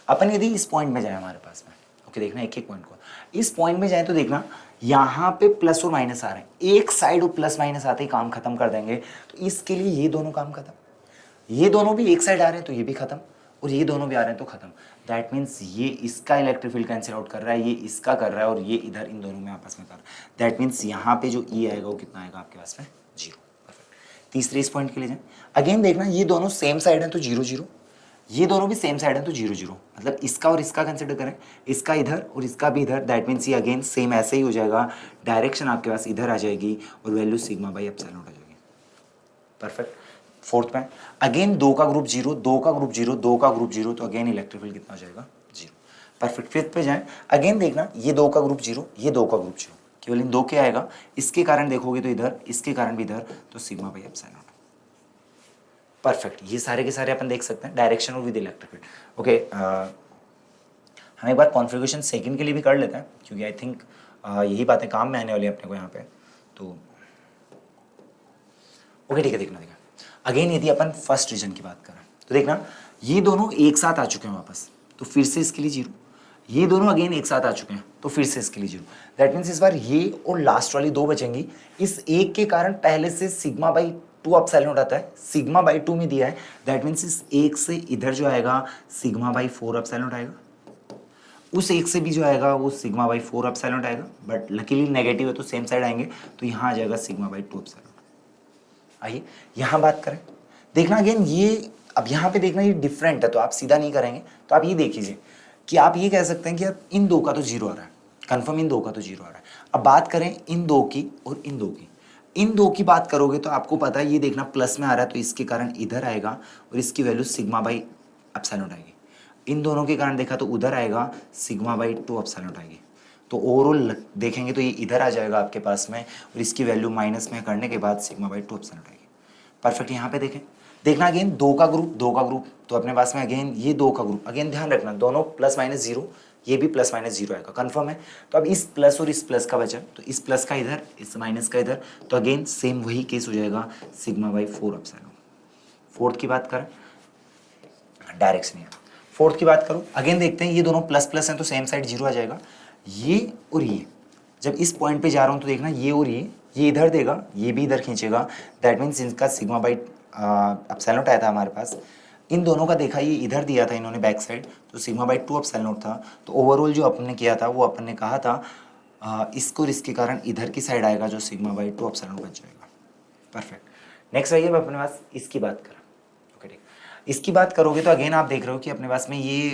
अपन यदि इस पॉइंट में जाए हमारे पास में, ओके देखना एक एक पॉइंट को, इस पॉइंट में जाए तो देखना यहाँ पे प्लस और माइनस आ रहे हैं, एक साइड और प्लस माइनस आते ही काम खत्म कर देंगे, तो इसके लिए ये दोनों काम खत्म, ये दोनों भी एक साइड आ रहे हैं तो ये भी खत्म, और ये दोनों भी आ रहे हैं तो खत्म। दैट मीन्स ये इसका इलेक्ट्रिक फील्ड कैंसिल आउट कर रहा है, ये इसका कर रहा है और ये इधर इन दोनों में आपस में कर रहा है। दैट मीन्स यहाँ पे जो ई आएगा वो कितना आएगा आपके पास में 0। परफेक्ट। तीसरे इस पॉइंट के लिए जाए, अगेन देखना ये दोनों सेम साइड हैं तो 0 0, ये दोनों भी सेम साइड है तो 0 0, मतलब इसका और इसका कंसिडर करें, इसका इधर और इसका भी इधर। दैट मीन्स ये अगेन सेम ऐसे ही हो जाएगा, डायरेक्शन आपके पास इधर आ जाएगी और value sigma by epsilon not आ जाएगी। परफेक्ट। फोर्थ में अगेन 2 का ग्रुप 0, 2 का ग्रुप 0, 2 का ग्रुप 0, तो अगेन इलेक्ट्रिक फील्ड कितना हो जाएगा 0। परफेक्ट। फिफ्थ पे जाएं, अगेन देखना ये 2 का ग्रुप 0, ये 2 का ग्रुप 0, केवल इन 2 के आएगा, इसके कारण देखोगे तो इधर, इसके कारण भी इधर, तो sigma by epsilon not. Perfect. ये सारे के सारे अपन देख सकते हैं डायरेक्शन और विद इलेक्ट्रिक फील्ड। ओके, हम एक बार कॉन्फ़िगरेशन सेकंड के लिए भी कर लेते हैं क्योंकि आई थिंक यही बातें काम में आने वाली है अपने को यहाँ पे। तो ओके ठीक है, देखना अगेन यदि अपन फर्स्ट रीजन की बात करें तो देखना ये दोनों एक साथ आ चुके हैं वापस, तो फिर से इसके लिए 0, ये दोनों अगेन एक साथ आ चुके हैं तो फिर से इसके लिए 0। दैट मीन्स इस बार ये और लास्ट वाली 2 बचेंगी। इस एक के कारण पहले से सिग्मा बाई 2 एप्सिलॉन नॉट आता है, सिग्मा बाई 2 में दिया है। दैट मीन्स इस एक से इधर जो आएगा सिग्मा बाई 4 एप्सिलॉन नॉट आएगा, उस एक से भी जो आएगा वो सिग्मा बाई 4 एप्सिलॉन नॉट आएगा, बट लकीली नेगेटिव है तो सेम साइड आएंगे, तो यहाँ आ जाएगा सिग्मा बाई 2 एप्सिलॉन नॉट। आइए यहाँ बात करें, देखना अगेन ये, अब यहाँ पे देखना ये डिफरेंट है तो आप सीधा नहीं करेंगे, तो आप ये देख लीजिए कि आप ये कह सकते हैं कि अब इन 2 का तो 0 आ रहा है, कन्फर्म इन 2 का तो 0 आ रहा है। अब बात करें इन 2 की और इन 2 की, इन 2 की बात करोगे तो आपको पता है ये देखना प्लस में आ रहा है तो इसके कारण इधर आएगा और इसकी value sigma by epsilon not आएगी। इन दोनों के कारण देखा तो उधर आएगा सिग्मा बाई 2 एप्सिलॉन नॉट आएगी। तो ओवरऑल देखेंगे तो ये इधर आ जाएगा आपके पास में और इसकी वैल्यू माइनस में करने के बाद सिग्मा बाई 2 एप्सिलॉन नॉट आएगी। परफेक्ट। यहाँ पे देखें, देखना अगेन 2 का ग्रुप, 2 का ग्रुप, तो अपने पास में अगेन ये 2 का ग्रुप, अगेन ध्यान रखना दोनों प्लस माइनस 0, ये भी प्लस माइनस 0 आएगा, कंफर्म है। तो अब इस प्लस और इस प्लस का बचा, तो इस प्लस का इधर, इस माइनस का इधर, तो अगेन सेम वही केस हो जाएगा सिग्मा बाई 4 एप्सिलॉन। फोर्थ की बात करें, डायरेक्शन है। फोर्थ की बात करो, अगेन देखते हैं ये दोनों प्लस प्लस हैं तो सेम साइड 0 आ जाएगा। ये और ये जब इस पॉइंट पे जा रहा हूँ तो देखना ये और ये इधर देगा, ये भी इधर खींचेगा। दैट मीन्स इनका सिग्मा बाई एप्सिलॉन नॉट आया था हमारे पास, इन दोनों का देखा ये इधर दिया था इन्होंने बैक साइड, तो सिग्मा बाई 2 एप्सिलॉन नॉट था। तो ओवरऑल जो अपन ने किया था वो अपन ने कहा था इसको और इसके कारण इधर की साइड आएगा जो सिग्मा बाई 2 एप्सिलॉन नॉट बच जाएगा। परफेक्ट। नेक्स्ट आइए अपने पास इसकी बात करें। ओके ठीक, इसकी बात करोगे तो अगेन आप देख रहे हो कि अपने पास में ये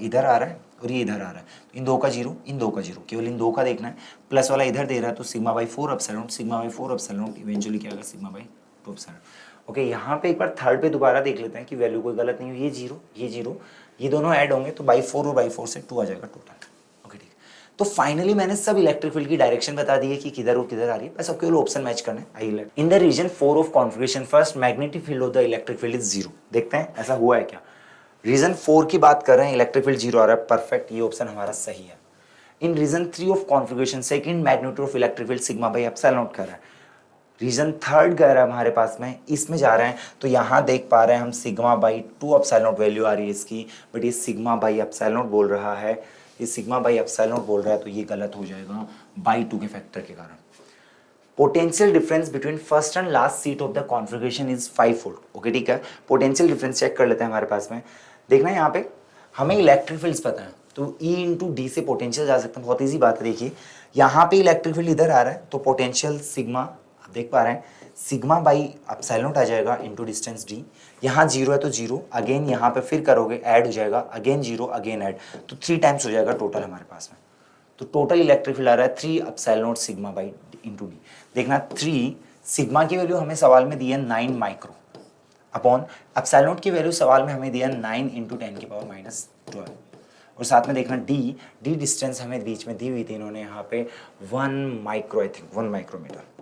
इधर आ रहा है और ये इधर आ रहा है, तो इन 2 का 0, इन 2 का 0, केवल इन 2 का देखना है। प्लस वाला इधर दे रहा है तो sigma by 4 epsilon not, sigma by 4 epsilon not eventually क्या आएगा sigma by 2 epsilon not. Okay, यहाँ पे एक बार थर्ड पे दोबारा देख लेते हैं कि वैल्यू कोई गलत नहीं हुई, ये 0, ये 0, ये दोनों ऐड होंगे तो बाई 4 और बाई 4 से 2 आ जाएगा टोटल। ओके ठीक, तो फाइनली मैंने सब इलेक्ट्रिक फील्ड की डायरेक्शन बता दी है कि किधर और किधर आ रही है, बस अब केवल ऑप्शन मैच करना है। I let in the region 4 of configuration first magnetic field of the electric field is 0। देखते हैं ऐसा हुआ है क्या। रीजन 4 की बात कर रहे हैं, इलेक्ट्रिक फील्ड 0 आ रहा है, परफेक्ट, ये ऑप्शन हमारा सही है। In region 3 of configuration second magnitude of electric field sigma by epsilon not कर रहा है। रीजन थर्ड कह रहा है हमारे पास में, इसमें जा रहे हैं तो यहाँ देख पा रहे हैं हम sigma by 2 epsilon not value आ रही है इसकी, बट ये सिग्मा बाई एप्सिलॉन नॉट बोल रहा है, ये सिग्मा बाई एप्सिलॉन नॉट बोल रहा है, तो ये गलत हो जाएगा बाई 2 के फैक्टर के कारण। Potential difference between first and last seat of the configuration is 5 volt. Okay ठीक है, पोटेंशियल डिफरेंस चेक कर लेते हैं हमारे पास में। देखना यहाँ पे हमें इलेक्ट्रिक फील्ड्स पता है तो E इंटू डी से पोटेंशियल जा सकते हैं, बहुत ईजी बात है। देखिए यहाँ पे इलेक्ट्रिक फील्ड इधर आ रहा है तो पोटेंशियल सिग्मा, आप देख पा रहे हैं सिग्मा बाई एप्सिलॉन नॉट आ जाएगा इंटू डिस्टेंस डी। यहाँ 0 है तो 0, अगेन यहाँ पे फिर करोगे ऐड हो जाएगा, अगेन 0 अगेन ऐड, तो 3 टाइम्स हो जाएगा टोटल हमारे पास में। तो टोटल इलेक्ट्रिक फील्ड आ रहा है 3 epsilon not sigma by into D. देखना 3 सिग्मा की वैल्यू हमें सवाल में दी है 9 माइक्रो अपॉन एप्सिलॉन नॉट की वैल्यू सवाल में हमें दिया 9 इंटू 10 की पावर माइनस 12, और साथ में देखना डी डिस्टेंस हमें बीच में दी हुई थी इन्होंने यहाँ पे 1 माइक्रो, आई थिंक 1 माइक्रोमीटर।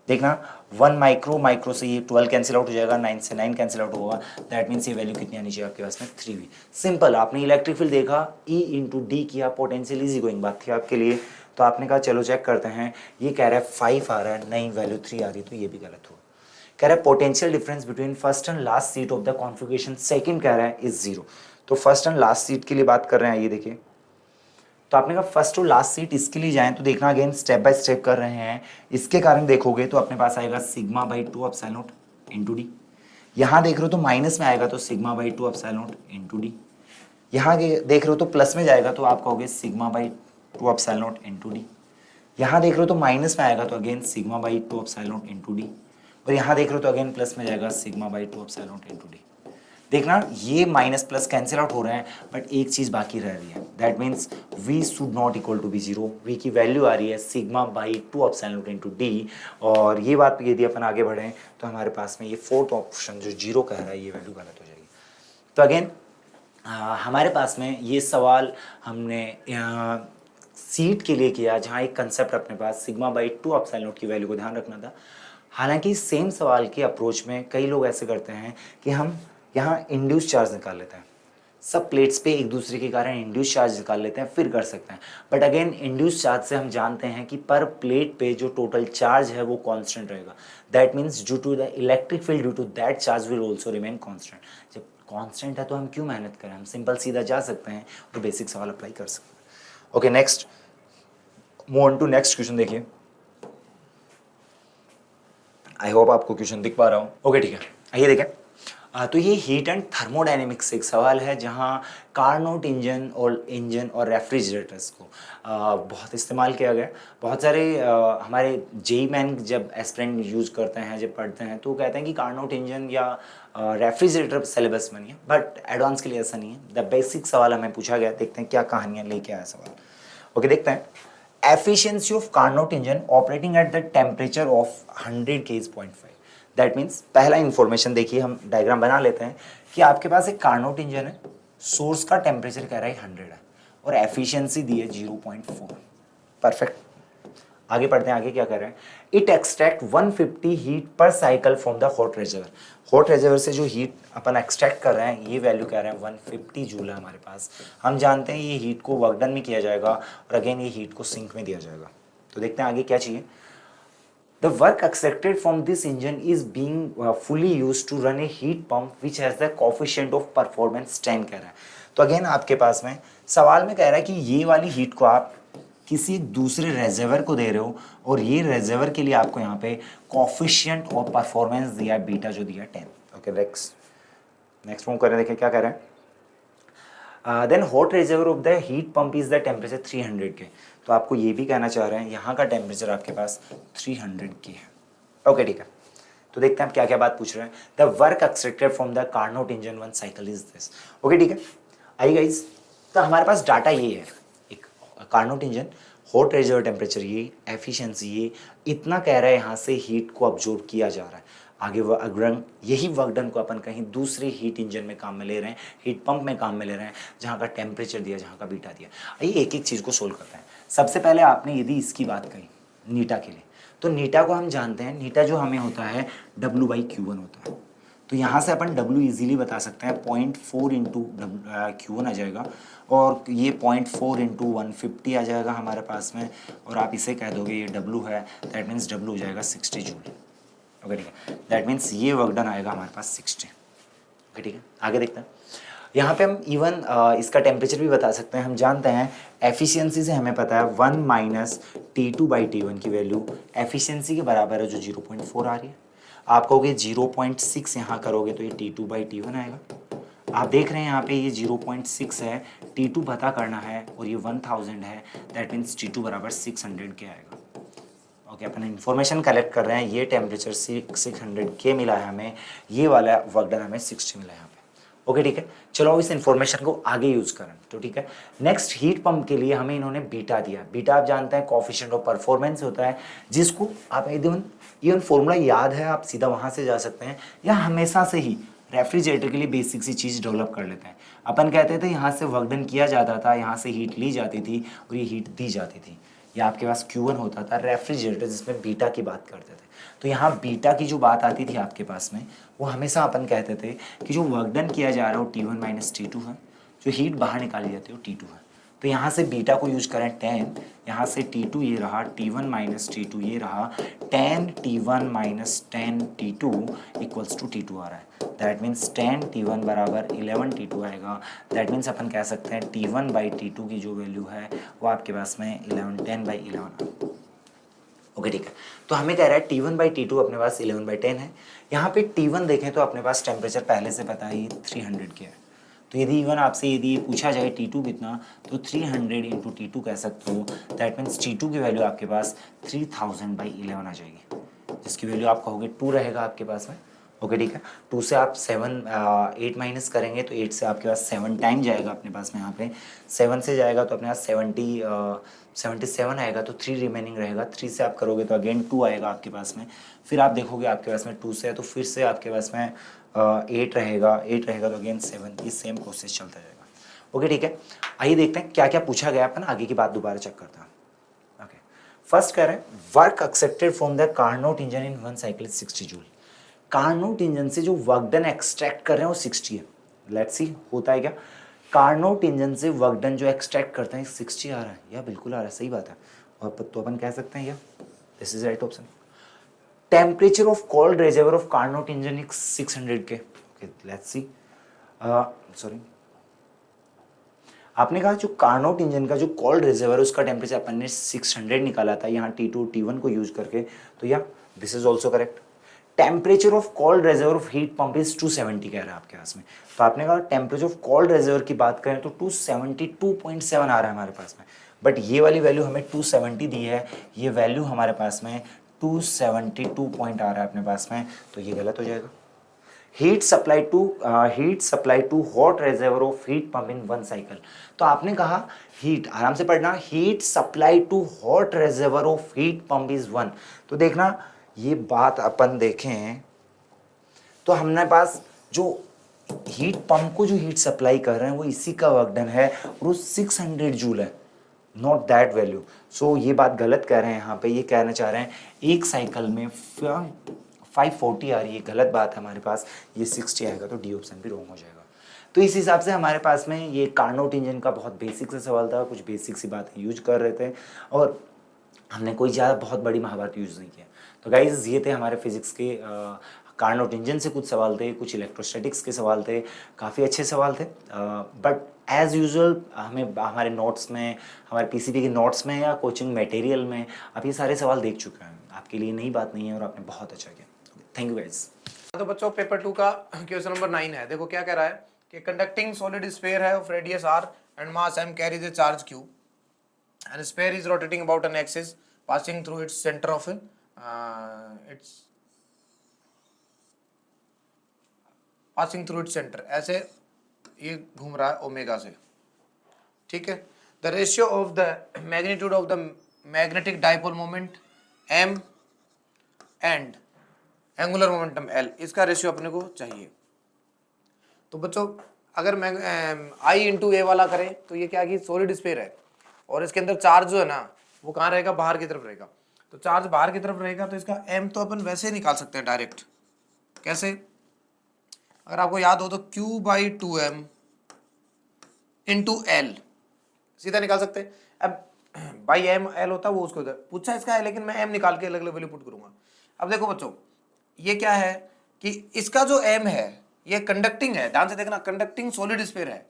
देखना 1 माइक्रो से ये 12 कैंसिल आउट हो जाएगा, 9 से 9 कैंसिल आउट होगा। दैट मीन्स ये वैल्यू कितनी आनी चाहिए आपके पास में 3V। सिंपल, आपने इलेक्ट्रिक फील्ड देखा, E इंटू डी किया, पोटेंशियल इजी गोइंग बात थी आपके लिए, तो आपने कहा चलो चेक करते हैं। ये कह रहा है 5 आ रहा है, नहीं वैल्यू 3 आ रही, तो ये भी गलत हुआ। कह रहा है potential difference between first and last seat of the configuration second कह रहा है इज 0। तो फर्स्ट एंड लास्ट सीट के लिए बात कर रहे हैं, ये देखिए, तो आपने कहा फर्स्ट और लास्ट सीट इसके लिए जाएं तो देखना अगेन स्टेप बाय स्टेप कर रहे हैं। इसके कारण देखोगे तो अपने पास आएगा sigma by 2 epsilon naught into D. यहाँ देख रहे हो तो माइनस में आएगा तो sigma by 2 epsilon naught into D. यहाँ देख रहे हो तो प्लस में जाएगा तो आप कहोगे sigma by 2 epsilon naught into D. यहाँ देख रहे हो तो माइनस में आएगा तो again sigma by 2 epsilon naught into D. और यहाँ देख रहे हो तो अगेन प्लस में जाएगा sigma by 2 epsilon naught into D. देखना ये माइनस प्लस कैंसिल आउट हो रहे हैं, बट एक चीज़ बाकी रह रही है, that means v should not equal to be zero. v की वैल्यू आ रही है sigma by 2 epsilon naught into D. और ये बात यदि अपन आगे बढ़ें तो हमारे पास में ये फोर्थ ऑप्शन जो जीरो कह रहा है ये वैल्यू गलत हो जाएगी। तो अगेन हमारे पास में ये सवाल हमने सीट के लिए किया जहाँ एक कंसेप्ट अपने पास सिग्मा बाई 2 एप्सिलॉन नॉट की वैल्यू को ध्यान रखना था। हालांकि सेम सवाल के अप्रोच में कई लोग ऐसे करते हैं कि हम यहाँ इंड्यूस चार्ज निकाल लेते हैं, सब प्लेट्स पे एक दूसरे के कारण इंड्यूस चार्ज निकाल लेते हैं फिर कर सकते हैं। बट अगेन इंड्यूस चार्ज से हम जानते हैं कि पर प्लेट पे जो टोटल चार्ज है वो कांस्टेंट रहेगा। That means due to the electric field due to that charge will also remain constant. जब कांस्टेंट है तो हम क्यों मेहनत करें, हम सिंपल सीधा जा सकते हैं और बेसिक सवाल अप्लाई कर सकते हैं। Okay next, move on to next question. देखिए आई होप आपको क्वेश्चन दिख पा रहा हूँ। ओके ठीक है, आइए देखें। तो ये हीट एंड थर्मोडायनेमिक्स से एक सवाल है जहाँ कार्नोट इंजन और रेफ्रिजरेटर्स को बहुत इस्तेमाल किया गया। बहुत सारे हमारे जेई मैन जब एस्पिरेंट यूज़ करते हैं, जब पढ़ते हैं तो कहते हैं कि कार्नोट इंजन या रेफ्रिजरेटर सिलेबस में नहीं है, बट एडवांस के लिए ऐसा नहीं है। द बेसिक सवाल हमें पूछा गया, देखते हैं क्या कहानियाँ लेके आया सवाल। ओके देखते हैं। Efficiency of Carnot engine operating at the temperature of 100 केज 0.5। दैट मीन्स पहला इन्फॉर्मेशन देखिए, हम डायग्राम बना लेते हैं कि आपके पास एक कार्नोट इंजन है, सोर्स का टेम्परेचर कह रहा है 100 है और एफिशिएंसी दी है 0.4। परफेक्ट, आगे पढ़ते हैं। आगे क्या कर रहे हैं, it extract 150 heat per cycle from the hot reservoir. Hot reservoir से जो हीट अपन एक्सट्रैक्ट कर रहे हैं ये वैल्यू कह रहे हैं 150 जूल है हमारे पास। हम जानते हैं ये हीट को वर्क डन में किया जाएगा और अगेन ये हीट को सिंक में दिया जाएगा। तो देखते हैं आगे क्या चाहिए। The work extracted from this engine is being fully used to run a heat pump which has the coefficient of performance 10 कह रहा है। तो अगेन आपके पास में सवाल में कह रहा है कि ये वाली हीट को आप किसी दूसरे रेजर्वर को दे रहे हो और ये रेजर्वर के लिए आपको यहाँ पे कोफिशिएंट और परफॉर्मेंस दिया है बीटा जो दिया है 10। ओके नेक्स्ट मूव करें, देखिए क्या कह रहे हैं। Then hot reservoir of the heat pump is the temperature 300 K. तो आपको ये भी कहना चाह रहे हैं यहाँ का टेम्परेचर आपके पास 300 के है। ओके ठीक है, तो देखते हैं आप क्या क्या बात पूछ रहे हैं। The work extracted from the Carnot engine one cycle is this. Okay ठीक है, आई गाइस, तो हमारे पास डाटा ये है, एक कार्नोट इंजन, हॉट रेजर्वर टेम्परेचर ये, एफिशिएंसी ये, इतना कह रहा है यहाँ से हीट को अब्जॉर्ब किया जा रहा है। आगे वो अग्रंग यही वर्क डन को अपन कहीं दूसरे हीट इंजन में काम में ले रहे हैं, हीट पंप में काम में ले रहे हैं जहाँ का टेम्परेचर दिया, जहाँ का बीटा दिया। आइए एक एक चीज़ को सोल्व करते हैं। सबसे पहले आपने यदि इसकी बात कही नीटा के लिए, तो नीटा को हम जानते हैं, नीटा जो हमें होता है W/Q1 होता है। तो यहाँ से अपन W इजीली बता सकते हैं, 0.4 इंटू Q1 आ जाएगा और ये 0.4 इंटू 150 आ जाएगा हमारे पास में, और आप इसे कह दोगे ये W है, दैट मीन्स W हो जाएगा 60 जूल। ओके ठीक है, दैट मीन्स ये वर्क डन आएगा हमारे पास 60। ओके ठीक है, आगे देखते हैं। यहाँ पे हम इवन इसका टेम्परेचर भी बता सकते हैं। हम जानते हैं एफिशिएंसी से हमें पता है 1 माइनस T2/T1 की वैल्यू एफिशिएंसी के बराबर है जो 0.4 आ रही है। आप कहोगे 0.6 यहाँ करोगे तो ये T2/T1 आएगा। आप देख रहे हैं यहाँ पे ये 0.6 है, T2 पता करना है और ये 1000 है, दैट मीन्स T2 बराबर 600 के आएगा। ओके अपन इन्फॉर्मेशन कलेक्ट कर रहे हैं, ये टेम्परेचर 600 के मिला है हमें, ये वाला वर्क डन हमें 60 मिला है यहाँ पे। ओके ठीक है, चलो इस इन्फॉर्मेशन को आगे यूज़ करें। तो ठीक है, नेक्स्ट हीट पंप के लिए हमें इन्होंने बीटा दिया। बीटा आप जानते हैं कोफिशिएंट ऑफ परफॉर्मेंस होता है, जिसको आप इवन फॉर्मूला याद है आप सीधा वहाँ से जा सकते हैं, या हमेशा से ही रेफ्रिजरेटर के लिए बेसिक सी चीज़ डेवलप कर लेते हैं। अपन कहते थे यहाँ से वर्क डन किया जाता था, यहाँ से हीट ली जाती थी और ये हीट दी जाती थी, या आपके पास Q1 होता था रेफ्रिजरेटर जिसमें बीटा की बात करते थे। तो यहाँ बीटा की जो बात आती थी आपके पास में, वो हमेशा अपन कहते थे कि जो वर्क डन किया जा रहा है वो T1 माइनस T2 है, जो हीट बाहर निकाली जाती है वो T2 है। तो यहाँ से बीटा को यूज करें 10, यहाँ से T2 ये रहा, T1 माइनस T2 ये रहा, 10 T1 minus 10 T2 equals to T2 आ रहा है। दैट मीन्स 10 T1 बराबर 11 T2 आएगा। दैट मीन्स अपन कह सकते हैं T1/T2 की जो वैल्यू है वो आपके पास में 10/11। ओके ठीक है, तो हमें कह रहा है T1/T2 अपने पास 11/10 है। यहाँ पे T1 देखें तो अपने पास टेम्परेचर पहले से पता है, ये 300 के है। तो यदि इवन आपसे यदि ये पूछा जाए T2 कितना, तो 300 इंटू T2 कह सकते हो। दैट मीन्स T2 की वैल्यू आपके पास 3000/11 आ जाएगी, जिसकी वैल्यू आप कहोगे 2 रहेगा आपके पास में। ओके ठीक है, 2 से आप 8 माइनस करेंगे तो 8 से आपके पास 7 टाइम जाएगा अपने पास में। यहाँ पे 7 से जाएगा तो अपने पास 77 आएगा, तो 3 रिमेनिंग रहेगा। 3 से आप करोगे तो अगेन 2 आएगा आपके पास में। फिर आप देखोगे आपके पास में 2 से है तो फिर से आपके पास में 8 रहेगा। 8 रहेगा तो अगेन 7, ये सेम प्रोसेस चलता जाएगा। ओके ठीक है, आइए देखते हैं क्या क्या पूछा गया, अपन आगे की बात दोबारा चेक करते हैं। ओके, फर्स्ट कह रहे हैं work accepted from the Carnot engine in 1 cycle 60 joule. Carnot engine से जो वर्क डन एक्सट्रैक्ट कर रहे हैं वो 60 है। लेट्स सी होता है क्या। कार्नोट इंजन से वर्क डन जो एक्सट्रैक्ट करते हैं 60 आ रहा है, या बिल्कुल आ रहा है, सही बात है। और तो अपन कह सकते हैं या this is right option. Temperature of cold reservoir of Carnot engine is 600 के। ओके लेट्स सी, सॉरी, आपने कहा जो कार्नोट इंजन का जो कोल्ड रिजर्वर है उसका टेम्परेचर अपन ने 600 निकाला था यहाँ T2 T1 को यूज करके, तो या this is also correct. Temperature of cold reservoir of heat pump is 270 कह रहा है आपके पास में। तो आपने कहा टेम्परेचर ऑफ कोल्ड रिजर्वर की बात करें तो 272.7 आ रहा है हमारे पास में, बट ये वाली वैल्यू हमें 270 दी है, ये वैल्यू हमारे पास में 272 पॉइंट आ रहा है अपने पास में, तो ये गलत हो जाएगा। Heat supply to hot reservoir of heat pump in 1 cycle. तो आपने कहा हीट, आराम से पढ़ना, heat supply to hot reservoir of heat pump is 1। तो देखना ये बात अपन देखें तो हमने पास जो हीट पंप को जो हीट सप्लाई कर रहे हैं वो इसी का वर्क डन है और वो 600 जूल है, नॉट दैट वैल्यू। सो ये बात गलत कह रहे हैं यहाँ पे, ये कहना चाह रहे हैं एक साइकिल में 540 आ रही है, गलत बात है हमारे पास, ये 60 आएगा, तो डी ऑप्शन भी रॉन्ग हो जाएगा। तो इस हिसाब से हमारे पास में ये कार्नोट इंजन का बहुत बेसिक सा सवाल था, कुछ बेसिक सी बातें यूज कर रहे थे और हमने कोई ज़्यादा बहुत बड़ी महाभारत यूज़ नहीं किया। तो गाइज ये थे हमारे फिजिक्स के कार्नोट इंजन से कुछ सवाल थे, कुछ इलेक्ट्रोस्टैटिक्स के सवाल थे, काफ़ी अच्छे सवाल थे। बट एज़ यूजुअल हमें हमारे नोट्स में, हमारे पीसीबी के नोट्स में या कोचिंग मटेरियल में आप ये सारे सवाल देख चुके हैं, आपके लिए नई बात नहीं है और आपने बहुत अच्छा किया। Thank you guys. तो बच्चों पेपर 2 का क्वेश्चन नंबर 9 है। देखो क्या कह रहा है कि कंडक्टिंग सॉलिड स्फीयर है of radius r and mass m carries A charge q and sphere is rotating about an axis passing through its center of its passing through its center, ऐसे ये घूम रहा है ओमेगा से, ठीक है। The ratio of the magnitude of the magnetic dipole moment m and angular momentum l, इसका रेशियो अपने को चाहिए। तो बच्चों अगर मैं I इंटू ए वाला करें तो ये क्या कि सॉलिड स्फीयर है और इसके अंदर चार्ज जो है ना वो कहाँ रहेगा, बाहर की तरफ रहेगा। तो चार्ज बाहर की तरफ रहेगा तो इसका m तो अपन वैसे ही निकाल सकते हैं डायरेक्ट। कैसे, अगर आपको याद हो तो Q/2m इंटू एल सीधा निकाल सकते हैं। अब बाई m l होता है वो उसको पूछा इसका है, लेकिन मैं m निकाल के अलग अलग वैल्यू पुट करूंगा। अब देखो बच्चों ये क्या है कि इसका जो m है ये कंडक्टिंग है, ध्यान से देखना, कंडक्टिंग सॉलिड स्फीयर है।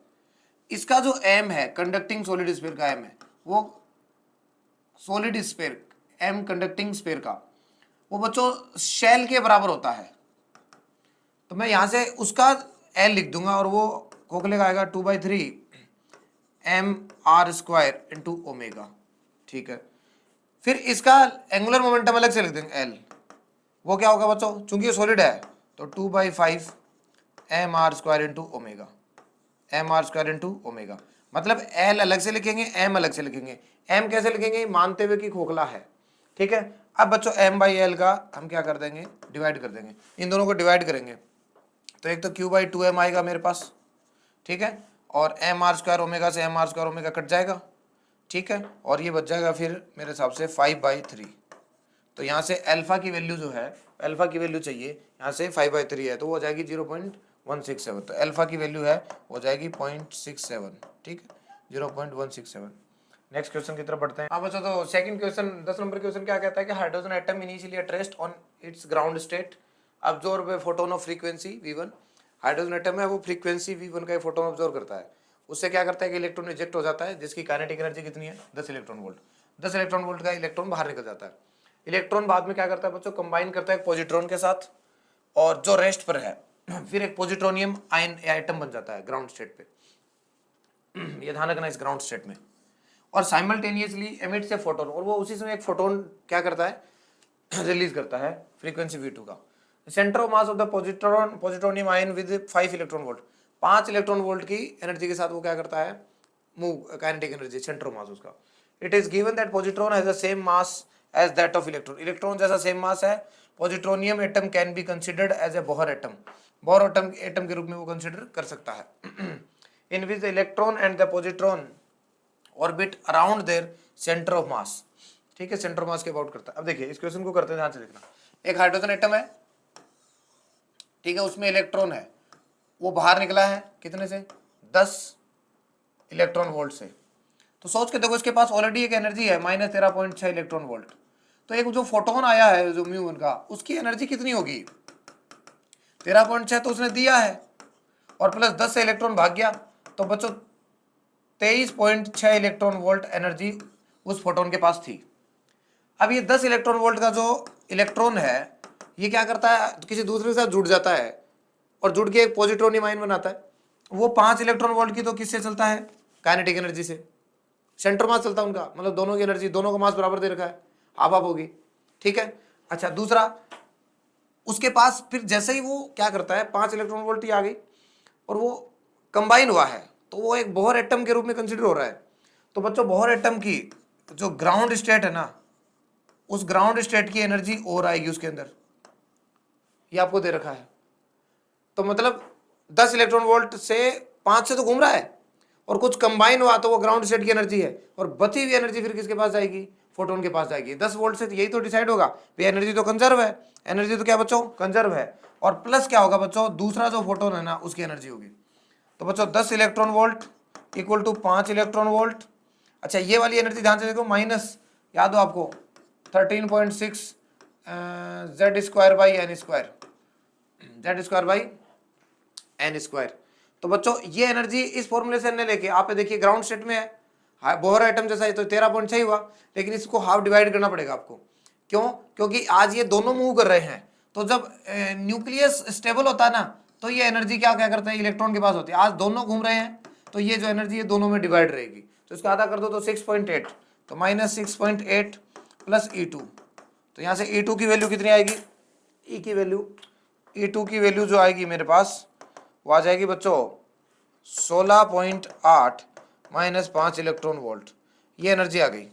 इसका जो m है कंडक्टिंग सॉलिड स्फीयर का m है वो solid sphere m conducting sphere का वो बच्चों शेल के बराबर होता है। तो मैं यहां से उसका l लिख दूंगा और वो खोखले का आएगा 2/3 mr² इंटू ओमेगा, ठीक है। फिर इसका एंगुलर मोमेंटम अलग से लिख देंगे l, वो क्या होगा बच्चों, चूंकि ये सॉलिड है तो 2/5 mr² into omega, mr² into omega. मतलब l अलग से लिखेंगे, m अलग से लिखेंगे। m कैसे लिखेंगे, मानते हुए कि खोखला है, ठीक है। अब बच्चों m/l का हम क्या कर देंगे, डिवाइड कर देंगे, इन दोनों को डिवाइड करेंगे तो एक तो Q/2m आएगा मेरे पास, ठीक है, और mr² ओमेगा से mr² ओमेगा कट जाएगा, ठीक है, और ये बच जाएगा फिर मेरे हिसाब से 5/3। तो यहाँ से अल्फा की वैल्यू जो है, अल्फा की वैल्यू चाहिए, यहाँ से 5/3 है तो वो हो जाएगी 0.167। तो अल्फा की वैल्यू है हो जाएगी 0.67, ठीक है, 0.167। नेक्स्ट क्वेश्चन की तरफ बढ़ते हैं। हाँ बच्चों, तो सेकंड क्वेश्चन 10 नंबर क्वेश्चन क्या कहता है कि hydrogen atom initially at rest on it's ground state absorb a photon of frequency v1। Hydrogen atom है वो फ्रीक्वेंसी v1 का फोटोन ऑब्जॉर्व करता है, उससे क्या करता है कि इलेक्ट्रॉन रिजेक्ट हो जाता है, जिसकी काइनेटिक एनर्जी कितनी है 10 इलेक्ट्रॉन वोल्ट। 10 इलेक्ट्रॉन वोल्ट का इलेक्ट्रॉन बाहर निकल जाता है। इलेक्ट्रॉन बाद में क्या करता है बच्चों, कंबाइन करता है एक पॉजिट्रॉन के साथ, और जो रेस्ट पर है फिर एक पॉजिट्रोनियम आयन आइटम बन जाता है ग्राउंड स्टेट पे। ये ध्यान रखना इस ग्राउंड स्टेट में, और साइमल्टेनियसली एमिट्स ए फोटोन, और वो उसी समय एक फोटोन क्या करता है रिलीज करता है फ्रीक्वेंसी v2 का। Centre of mass of the positronium ion with 5 electron volt, 5 electron volt की एनर्जी के साथ वो क्या करता है, move, kinetic energy, centre of mass उसका। It is given that positron has the same mass as that of electron, electron जैसा सेम मास है। Positronium atom can be considered as a Bohr atom, Bohr atom के रूप में वो कंसिडर कर सकता है। इन which the electron and the positron orbit around their centre of mass, ठीक है, सेंटर ऑफ मास के अबाउट करता है। अब देखिए इस क्वेश्चन को करते हैं, ध्यान से देखना। एक हाइड्रोजन एटम है, ठीक है, उसमें इलेक्ट्रॉन है, वो बाहर निकला है कितने से, 10 इलेक्ट्रॉन वोल्ट से। तो सोच के देखो इसके पास ऑलरेडी एक एनर्जी है -13.6 इलेक्ट्रॉन वोल्ट। तो एक जो फोटोन आया है जो म्यू का, उसकी एनर्जी कितनी होगी, 13.6 तो उसने दिया है, और प्लस 10 से इलेक्ट्रॉन भाग गया, तो बच्चों 23.6 इलेक्ट्रॉन वोल्ट एनर्जी उस फोटोन के पास थी। अब ये 10 इलेक्ट्रॉन वोल्ट का जो इलेक्ट्रॉन है ये क्या करता है, किसी दूसरे के साथ जुड़ जाता है और जुड़ के एक पॉजिट्रोनियम आयन बनाता है। वो 5 इलेक्ट्रॉन वोल्ट की तो किससे चलता है, काइनेटिक एनर्जी से, सेंटर मास चलता है उनका, मतलब दोनों की एनर्जी, दोनों का मास बराबर दे रखा है, आप होगी, ठीक है। अच्छा दूसरा, उसके पास फिर जैसे ही वो क्या करता है, 5 इलेक्ट्रॉन वोल्ट ही आ गई और वो कंबाइन हुआ है, तो वो एक बोहर एटम के रूप में कंसिडर हो रहा है। तो बच्चों बोहर एटम की जो ग्राउंड स्टेट है ना, उस ग्राउंड स्टेट की एनर्जी और आएगी उसके अंदर, ये आपको दे रखा है। तो मतलब 10 इलेक्ट्रॉन वोल्ट से 5 से तो घूम रहा है, और कुछ कंबाइन हुआ तो वो ग्राउंड स्टेट की एनर्जी है, और बची हुई एनर्जी फिर किसके पास जाएगी, फोटोन के पास जाएगी। 10 वोल्ट से तो यही तो डिसाइड होगा, एनर्जी तो कंजर्व है, एनर्जी तो क्या बच्चों, कंजर्व है, और प्लस क्या होगा बच्चों, दूसरा जो फोटोन है ना उसकी एनर्जी होगी। तो बच्चों 10 electron volt equal to 5 electron volt. अच्छा ये वाली एनर्जी ध्यान से देखो, माइनस, याद हो आपको 13.6 Z square by N square, Z square by N square. तो बच्चों ये एनर्जी इस फॉर्मूले से लेके आप देखिए ग्राउंड स्टेट में है, बोहर एटम जैसा है, तो 13.6 हुआ, लेकिन इसको हाफ डिवाइड करना पड़ेगा आपको। क्यों, क्योंकि आज ये दोनों मूव कर रहे हैं, तो जब न्यूक्लियस स्टेबल होता है ना, तो ये एनर्जी क्या क्या करता है, इलेक्ट्रॉन के पास होती है। आज दोनों घूम रहे हैं, तो ये जो एनर्जी है दोनों में डिवाइड रहेगी, तो इसका आधा कर दो तो 6.8, तो -6.8 प्लस E2, तो यहाँ से E2 की वैल्यू कितनी आएगी, E की वैल्यू, E2 की वैल्यू जो आएगी मेरे पास वो आ जाएगी बच्चों 16.8 माइनस 5 इलेक्ट्रॉन वोल्ट, ये एनर्जी आ गई,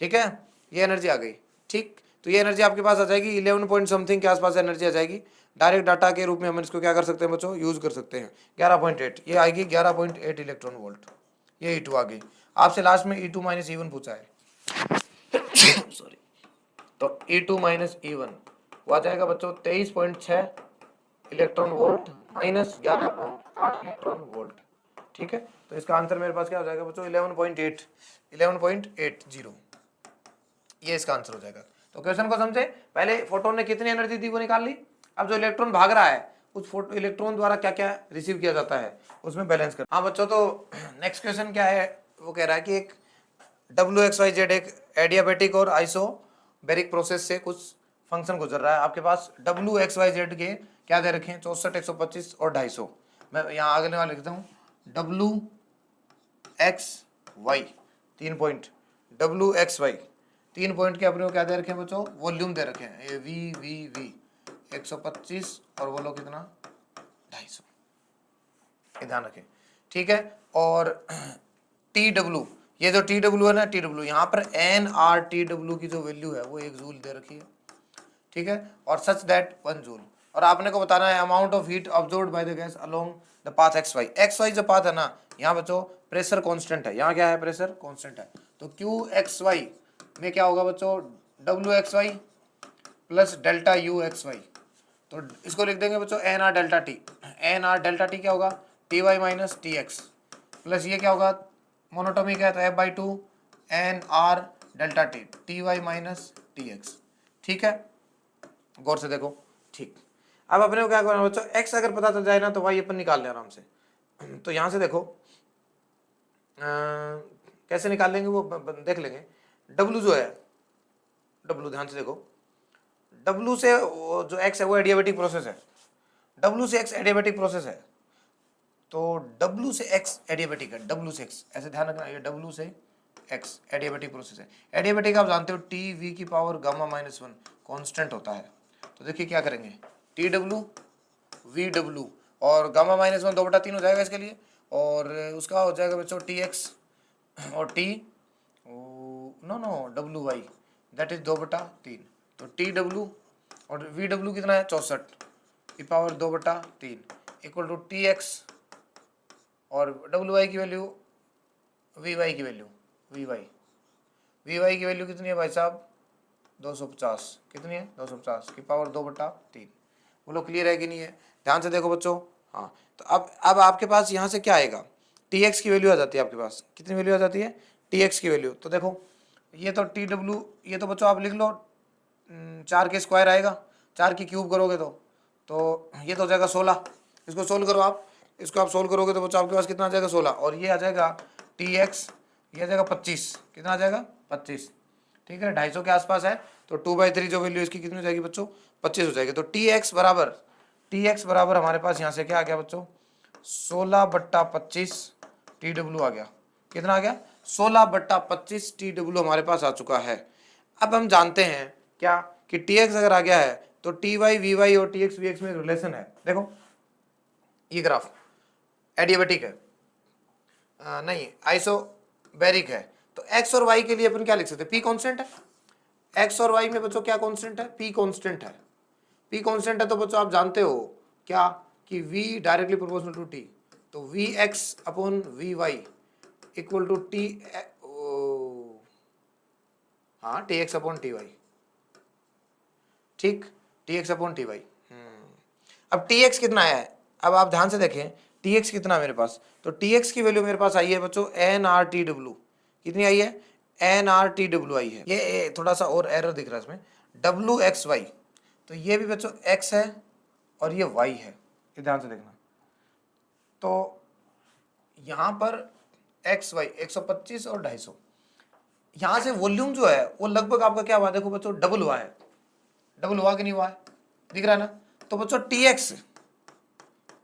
ठीक है, ये एनर्जी आ गई, ठीक। तो ये एनर्जी आपके पास आ जाएगी 11 पॉइंट समथिंग के आसपास एनर्जी आ जाएगी। डायरेक्ट डाटा के रूप में हम इसको क्या कर सकते हैं बच्चों, यूज कर सकते हैं। 11.8 ये आएगी, 11.8 इलेक्ट्रॉन वोल्ट, ये E2 आ गई। आपसे लास्ट में E2 माइनस E1 पूछा है सॉरी, तो E2 माइनस E1 वो आ जाएगा बच्चों 23.6 electron volt minus 11.8 electron volt, ठीक है। तो इसका आंसर मेरे पास क्या हो जाएगा बच्चों, 11.80, ये इसका आंसर हो जाएगा। तो क्वेश्चन को समझे, पहले फोटोन ने कितनी एनर्जी दी वो निकाल ली, अब जो इलेक्ट्रॉन भाग रहा है उस फोटो इलेक्ट्रॉन द्वारा क्या क्या रिसीव किया जाता है उसमें बैलेंस कर। हाँ बच्चों, तो नेक्स्ट क्वेश्चन क्या है, वो कह रहा है कि एक WXYZ एक एडियाबेटिक और आइसोबेरिक प्रोसेस से कुछ फंक्शन गुजर रहा है। आपके पास WXYZ के क्या दे रखे हैं, 64, 125 और 250। मैं यहाँ आगे वाले लिखता हूँ WXY 3 पॉइंट, WXY 3 पॉइंट के अपने को क्या दे रखे हैं बच्चों, वॉल्यूम दे रखे हैं, ये V 125 और वो लोग कितना 250, ये ध्यान रखें, ठीक है। और TW, ये जो TW है ना, TW यहाँ पर NRTW की जो वैल्यू है वो 1 जूल दे रखी है, ठीक है, और सच दैट 1 जूल। और आपने को बताना है amount of heat absorbed by the gas along the path XY जो पाथ है ना, यहाँ बच्चों प्रेशर कांस्टेंट है, यहाँ क्या है, प्रेशर कांस्टेंट है। तो QXY में क्या होगा बच्चों, WXY प्लस डेल्टा UXY, तो इसको लिख देंगे बच्चों NR delta T, NR delta T क्या होगा, TY माइनस TX, प्लस ये क्या होगा, मोनोटोमिक है तो F/2 NR delta T, TY minus TX, ठीक है, गौर से देखो, ठीक। अब अपने को क्या करना बच्चों, x अगर पता चल जाए ना तो y अपन निकाल लें आराम से। तो यहाँ से देखो कैसे निकाल लेंगे वो देख लेंगे। w जो है डब्लू, ध्यान से देखो, डब्लू से जो एक्स है वो एडियाबेटिक प्रोसेस है, डब्लू से एक्स एडियाबेटिक प्रोसेस है, तो डब्लू से एक्स एडियाबेटिक है, डब्लू से एक्स, ऐसे ध्यान रखना, ये डब्लू से एक्स एडियाबेटिक प्रोसेस है। एडियाबेटिक आप जानते हो टी वी की power gamma minus one constant होता है। तो देखिए क्या करेंगे, टी डब्लू वी डब्लू और गामा माइनस वन 2/3 हो जाएगा इसके लिए, और उसका हो जाएगा बच्चों टी एक्स और T no W Y, that is 2/3। तो टी डब्लू और वी डब्लू कितना है 64 की power 2/3 equal to T X और डब्लू वाई की वैल्यू, वी वाई की वैल्यू, वी वाई की वैल्यू कितनी है भाई साहब 250, कितनी है 250 की पावर 2/3। बोलो क्लियर है कि नहीं है, ध्यान से देखो बच्चों। हाँ, तो अब आपके पास यहाँ से क्या आएगा, टी एक्स की वैल्यू आ जाती है आपके पास, कितनी वैल्यू आ जाती है टी एक्स की वैल्यू। तो देखो ये तो टी डब्ल्यू, ये तो बच्चों आप लिख लो 4 के स्क्वायर आएगा, 4 की क्यूब करोगे तो ये तो हो जाएगा 16, इसको सोल्व करो आप, इसको आप सोल्व करोगे तो बच्चों आपके पास कितना आ जाएगा 16, और ये आ जाएगा टी एक्स, ये आ जाएगा 25, कितना आ जाएगा 25, ठीक है 250 के आसपास है। तो 2/3 जो वैल्यू इसकी कितनी हो जाएगी बच्चों 25 हो जाएगी। तो टी एक्स बराबर हमारे पास यहाँ से क्या आ गया बच्चों 16/25 टी डब्ल्यू आ गया, कितना आ गया 16/25 टी डब्ल्यू हमारे पास आ चुका है। अब हम जानते हैं क्या कि टी एक्स अगर आ गया है तो टी वाई वी वाई और टी एक्स वी एक्स में रिलेशन है। देखो ये ग्राफ एडियाबेटिक है, नहीं आइसोबैरिक है, तो एक्स और वाई के लिए अपन क्या लिख सकते हैं, पी कांस्टेंट है, एक्स और वाई में बच्चों क्या कांस्टेंट है, पी कांस्टेंट है, पी कांस्टेंट है। तो बच्चों आप जानते हो क्या कि v directly proportional to t, तो v x upon v y equal to t, हाँ t x upon t y, ठीक t x upon t y. अब टी एक्स कितना है, अब आप ध्यान से देखें टी एक्स कितना है मेरे पास, तो टी एक्स की वैल्यू मेरे पास आई है बच्चों एन आर टी डब्ल्यू, कितनी आई है एन आर टी डब्ल्यू आई है। ये थोड़ा सा और एरर दिख रहा है इसमें, डब्ल्यू एक्स वाई, तो ये भी बच्चों x है और ये y है, ये ध्यान से देखना। तो यहाँ पर x y 125 और 250, यहाँ से वॉल्यूम जो है वो लगभग आपका क्या हुआ, देखो बच्चों डबल हुआ है, डबल हुआ कि नहीं हुआ है, दिख रहा है ना। तो बच्चों tx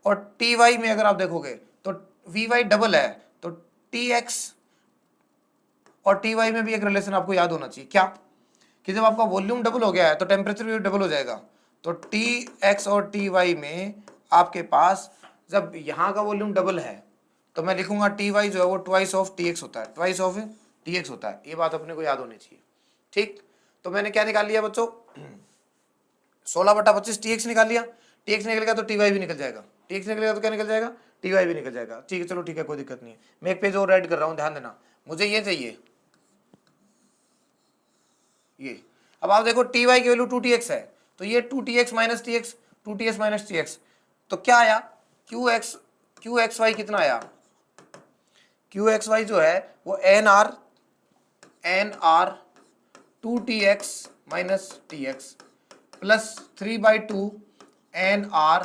और ty में अगर आप देखोगे तो vy डबल है, तो tx और ty में भी एक रिलेशन आपको याद होना चाहिए, क्या कि जब आपका वॉल्यूम डबल हो गया है तो टेम्परेचर भी डबल हो जाएगा। तो टी एक्स और टी वाई में आपके पास जब यहाँ का वॉल्यूम डबल है तो मैं लिखूंगा टी वाई जो है वो ट्वाइस ऑफ टी एक्स होता है, ट्वाइस ऑफ टी एक्स होता है, ये बात अपने को याद होनी चाहिए, ठीक। तो मैंने क्या निकाल लिया बच्चों 16/25 टी एक्स निकाल लिया, टी एक्स निकल गया तो टी वाई भी निकल जाएगा, टी एक्स निकल गया तो क्या निकल जाएगा टी वाई भी निकल जाएगा, ठीक है चलो ठीक है कोई दिक्कत नहीं है। मैं एक पेज और ऐड कर रहा हूँ, ध्यान देना, मुझे ये चाहिए ये। अब आप देखो टी वाई की वैल्यू 2tx है, तो ये 2tx minus T x, 2ts minus T x, तो क्या आया क्यू एक्स वाई कितना आया, क्यू एक्स वाई जो है वो N R 2tx minus T X plus 3/2 N R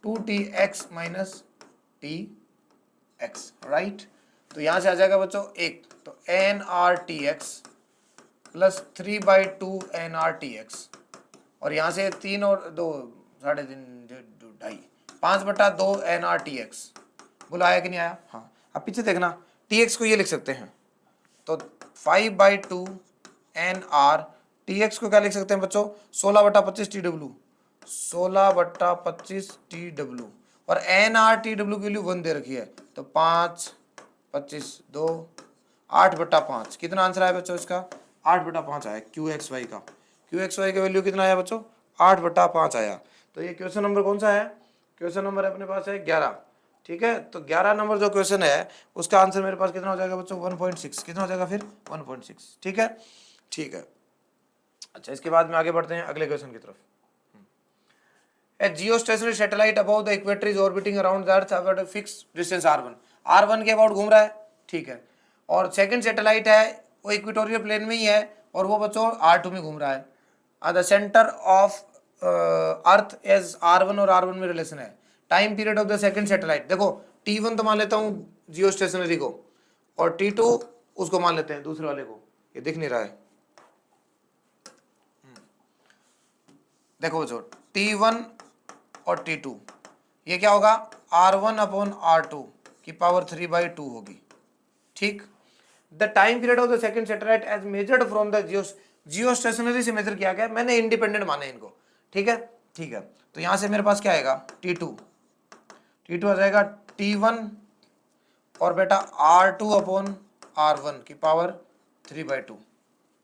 2tx minus T X, right. तो यहां से आ जाएगा बच्चों एक, तो N R T X plus 3/2 N R T X, और यहाँ से 3 और 2 3.5 2.5 5/2 एन आर टी एक्स, बोला आया कि नहीं आया। हाँ अब पीछे देखना, टी एक्स को ये लिख सकते हैं, तो 5/2 एन आर टी एक्स को क्या लिख सकते हैं बच्चों 16/25 टी डब्ल्यू, 16/25 टी डब्ल्यू, और एन आर टी डब्ल्यू की वैल्यू 1 दे रखी है, तो 5 25 2 8/5, कितना आंसर आया बच्चों इसका 8/5 आया क्यू एक्स वाई का, क्यू एक्स वाई का वैल्यू कितना आया बच्चों 8/5 आया। तो ये क्वेश्चन नंबर कौन सा है, क्वेश्चन नंबर अपने पास है 11, ठीक है। तो 11 नंबर जो क्वेश्चन है उसका आंसर मेरे पास कितना हो जाएगा बच्चों 1.6, कितना हो जाएगा फिर 1.6, ठीक है ठीक है। अच्छा इसके बाद में आगे बढ़ते हैं अगले क्वेश्चन की तरफ। A geostationary satellite above the equator is orbiting around the earth about a fixed distance r1 के अबाउट घूम रहा है, ठीक है। और सेकंड सैटेलाइट है वो इक्वेटोरियल प्लेन में ही है और वो बच्चों r2 में घूम रहा है। The centre of earth as r1 और r1 में रिलेशन है। Time period of the second satellite, देखो t1 तो मान लेता हूँ जियो स्टेशनरी को, और t2 उसको मान लेते हैं दूसरे वाले को, ये दिख नहीं रहा है, देखो बच्चों T1 और T2 ये क्या होगा R1 अपॉन R2 की पावर 3/2 होगी, ठीक। The time period of the second satellite as measured from the geostationary से मेजर किया गया, मैंने इंडिपेंडेंट माने इनको, ठीक है ठीक है। तो यहां से मेरे पास क्या आएगा T2 आ जाएगा T1 और बेटा R2 अपॉन R1 की पावर 3/2,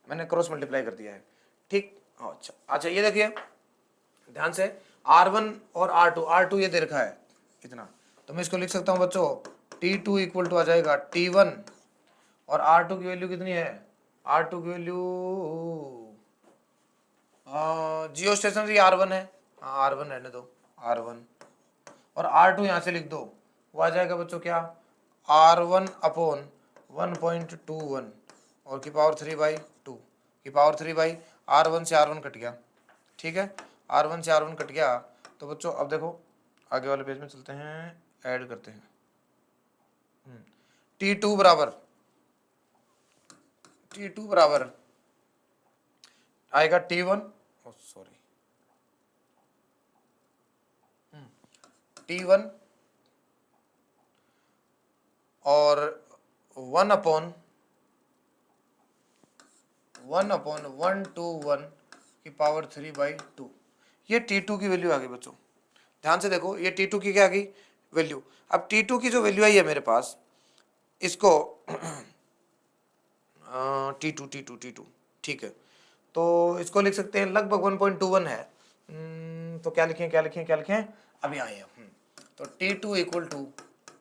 मैंने क्रॉस मल्टीप्लाई कर दिया है, ठीक। अच्छा अच्छा ये देखिए ध्यान से R1 और R2 ये दे रखा है इतना, तो मैं इसको लिख सकता हूं बच्चों T2 इक्वल टू आ जाएगा T1 और R2 की वैल्यू कितनी है, R2 की वैल्यू जियो स्टेशनरी R1 है, हाँ R1 रहने दो R1 और R2 यहां से लिख दो, वो आ जाएगा बच्चों क्या R1 अपॉन 1.21 और की पावर 3/2 की पावर 3 R1 से R1 कट गया, ठीक है R1 से R1 कट गया। तो बच्चों अब देखो आगे वाले पेज में चलते हैं, ऐड करते हैं T2 बराबर आएगा T1 सॉरी T1 और 1/121 की पावर 3/2, ये T2 की वैल्यू आ गई बच्चों। ध्यान से देखो ये T2 की क्या आ गई वैल्यू। अब T2 की जो वैल्यू आई है मेरे पास, इसको T2 ठीक है, तो इसको लिख सकते हैं लगभग 1.21 है। तो क्या लिखें अभी आए हैं। तो T2 इक्वल टू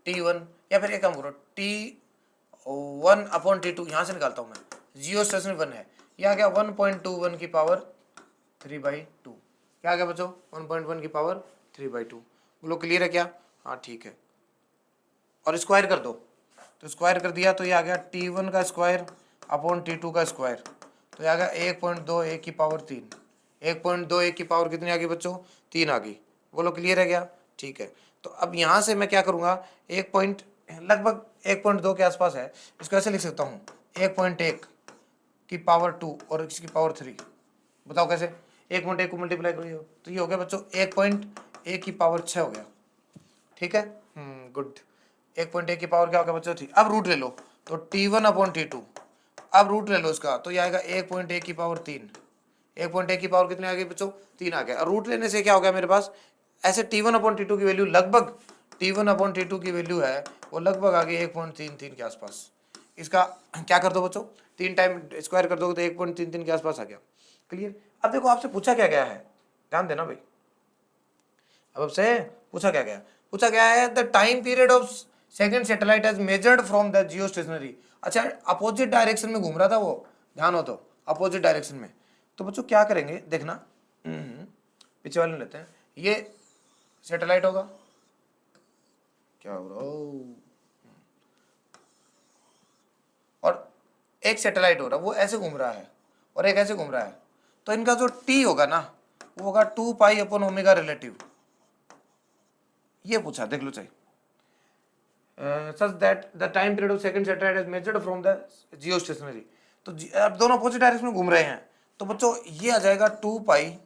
T1 या फिर एक काम करो T1 अपॉन T2 यहाँ से निकालता हूँ मैं, जियो स्टेशन 1 है, यह आ गया 1.21 की पावर 3/2, क्या आ गया बच्चों 1.1 की पावर 3/2। बोलो क्लियर है क्या, हाँ ठीक है। और स्क्वायर कर दो, तो स्क्वायर कर दिया तो ये आ गया T1 का स्क्वायर अपॉन T2 का स्क्वायर, तो ये आ गया 1.21 की पावर 3, 1.21 की पावर कितनी आ गई बच्चों 3 आ गई। बोलो क्लियर है क्या, ठीक है। तो अब यहाँ से मैं क्या करूँगा लगभग 1.2 के आसपास है, इसको ऐसे लिख सकता हूँ 1.1 की पावर 2 और इसकी पावर 3, बताओ कैसे 1.1 को मल्टीप्लाई करिए तो ये हो गया बच्चों 1.1 की पावर 6 हो गया, ठीक है गुड। 1.1 की पावर क्या हो गया बच्चों 3। अब रूट ले लो तो T1 अपॉन T2, अब रूट ले लो इसका तो ये आएगा 1.1 की पावर 3, 1.1 की पावर कितनी आ गई बच्चों 3 आ गया। रूट लेने से क्या हो गया मेरे पास, ऐसे T1 अपॉन T2 की वैल्यू लगभग T1 अपॉन T2 की वैल्यू है वो लगभग आ गई 1.33 के आसपास। इसका क्या कर दो बच्चों 3 टाइम स्क्वायर कर दोगे तो 1.33 के आसपास आ गया, क्लियर। अब देखो आपसे पूछा क्या गया है, ध्यान देना भाई, अब आपसे पूछा गया है the time period of second satellite as measured from the geostationary. अच्छा अपोजिट डायरेक्शन में घूम रहा था वो, ध्यान हो तो अपोजिट डायरेक्शन में। तो बच्चों क्या करेंगे देखना, पीछे वाले लेते हैं, ये सैटेलाइट होगा, क्या हो रहा और एक सैटेलाइट हो रहा वो ऐसे घूम रहा है और एक ऐसे घूम रहा है, तो इनका जो टी होगा ना वो होगा 2 पाई अपॉन ओमेगा रिलेटिव, ये पूछा देख लो चाहिए such that the time period of second satellite is measured from the Jio stationery. तो अब दोनों अपोजिट डायरेक्शन में घूम रहे हैं, तो बच्चों ये आ जाएगा 2 पाई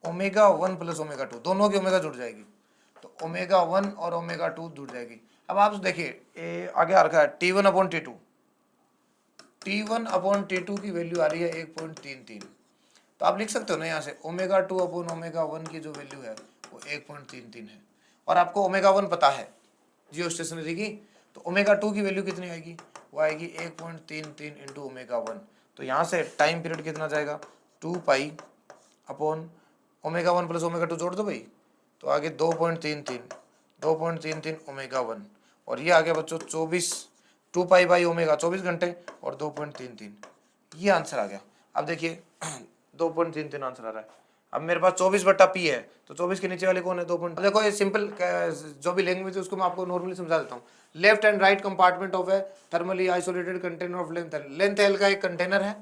ओमेगा 1 प्लस ओमेगा 2, दोनों की ओमेगा जुड़ जाएगी, तो ओमेगा 1 और ओमेगा 2 जुड़ जाएगी। अब आप देखिए आगे आ रखा है T1 upon T2, T1 upon T2 की वैल्यू आ रही है 1.33, तो आप लिख सकते हो ना यहाँ से ओमेगा 2 अपॉन ओमेगा 1 की जो वैल्यू है वो 1.33 है, और आपको ओमेगा 1 पता है जियो स्टेशनरी की, तो ओमेगा 2 की वैल्यू कितनी आएगी, वो आएगी 1.33 इंटू ओमेगा 1। तो यहाँ से टाइम पीरियड कितना जाएगा 2 pi upon omega 1 plus omega 2 जोड़ दो भाई, तो आगे 2.33 ओमेगा 1, और ये आ गया बच्चों 24, 2 पाई बाई ओमेगा 24 घंटे और 2.33, ये आंसर आ गया। अब देखिए 2.33 आंसर आ रहा है। अब मेरे पास 24/P है, तो 24 के नीचे वाले कौन है 2. देखो ये सिंपल जो भी लैंग्वेज है उसको मैं आपको नॉर्मली समझा देता हूँ। Left and right compartment of A thermally isolated container of length L का एक कंटेनर है,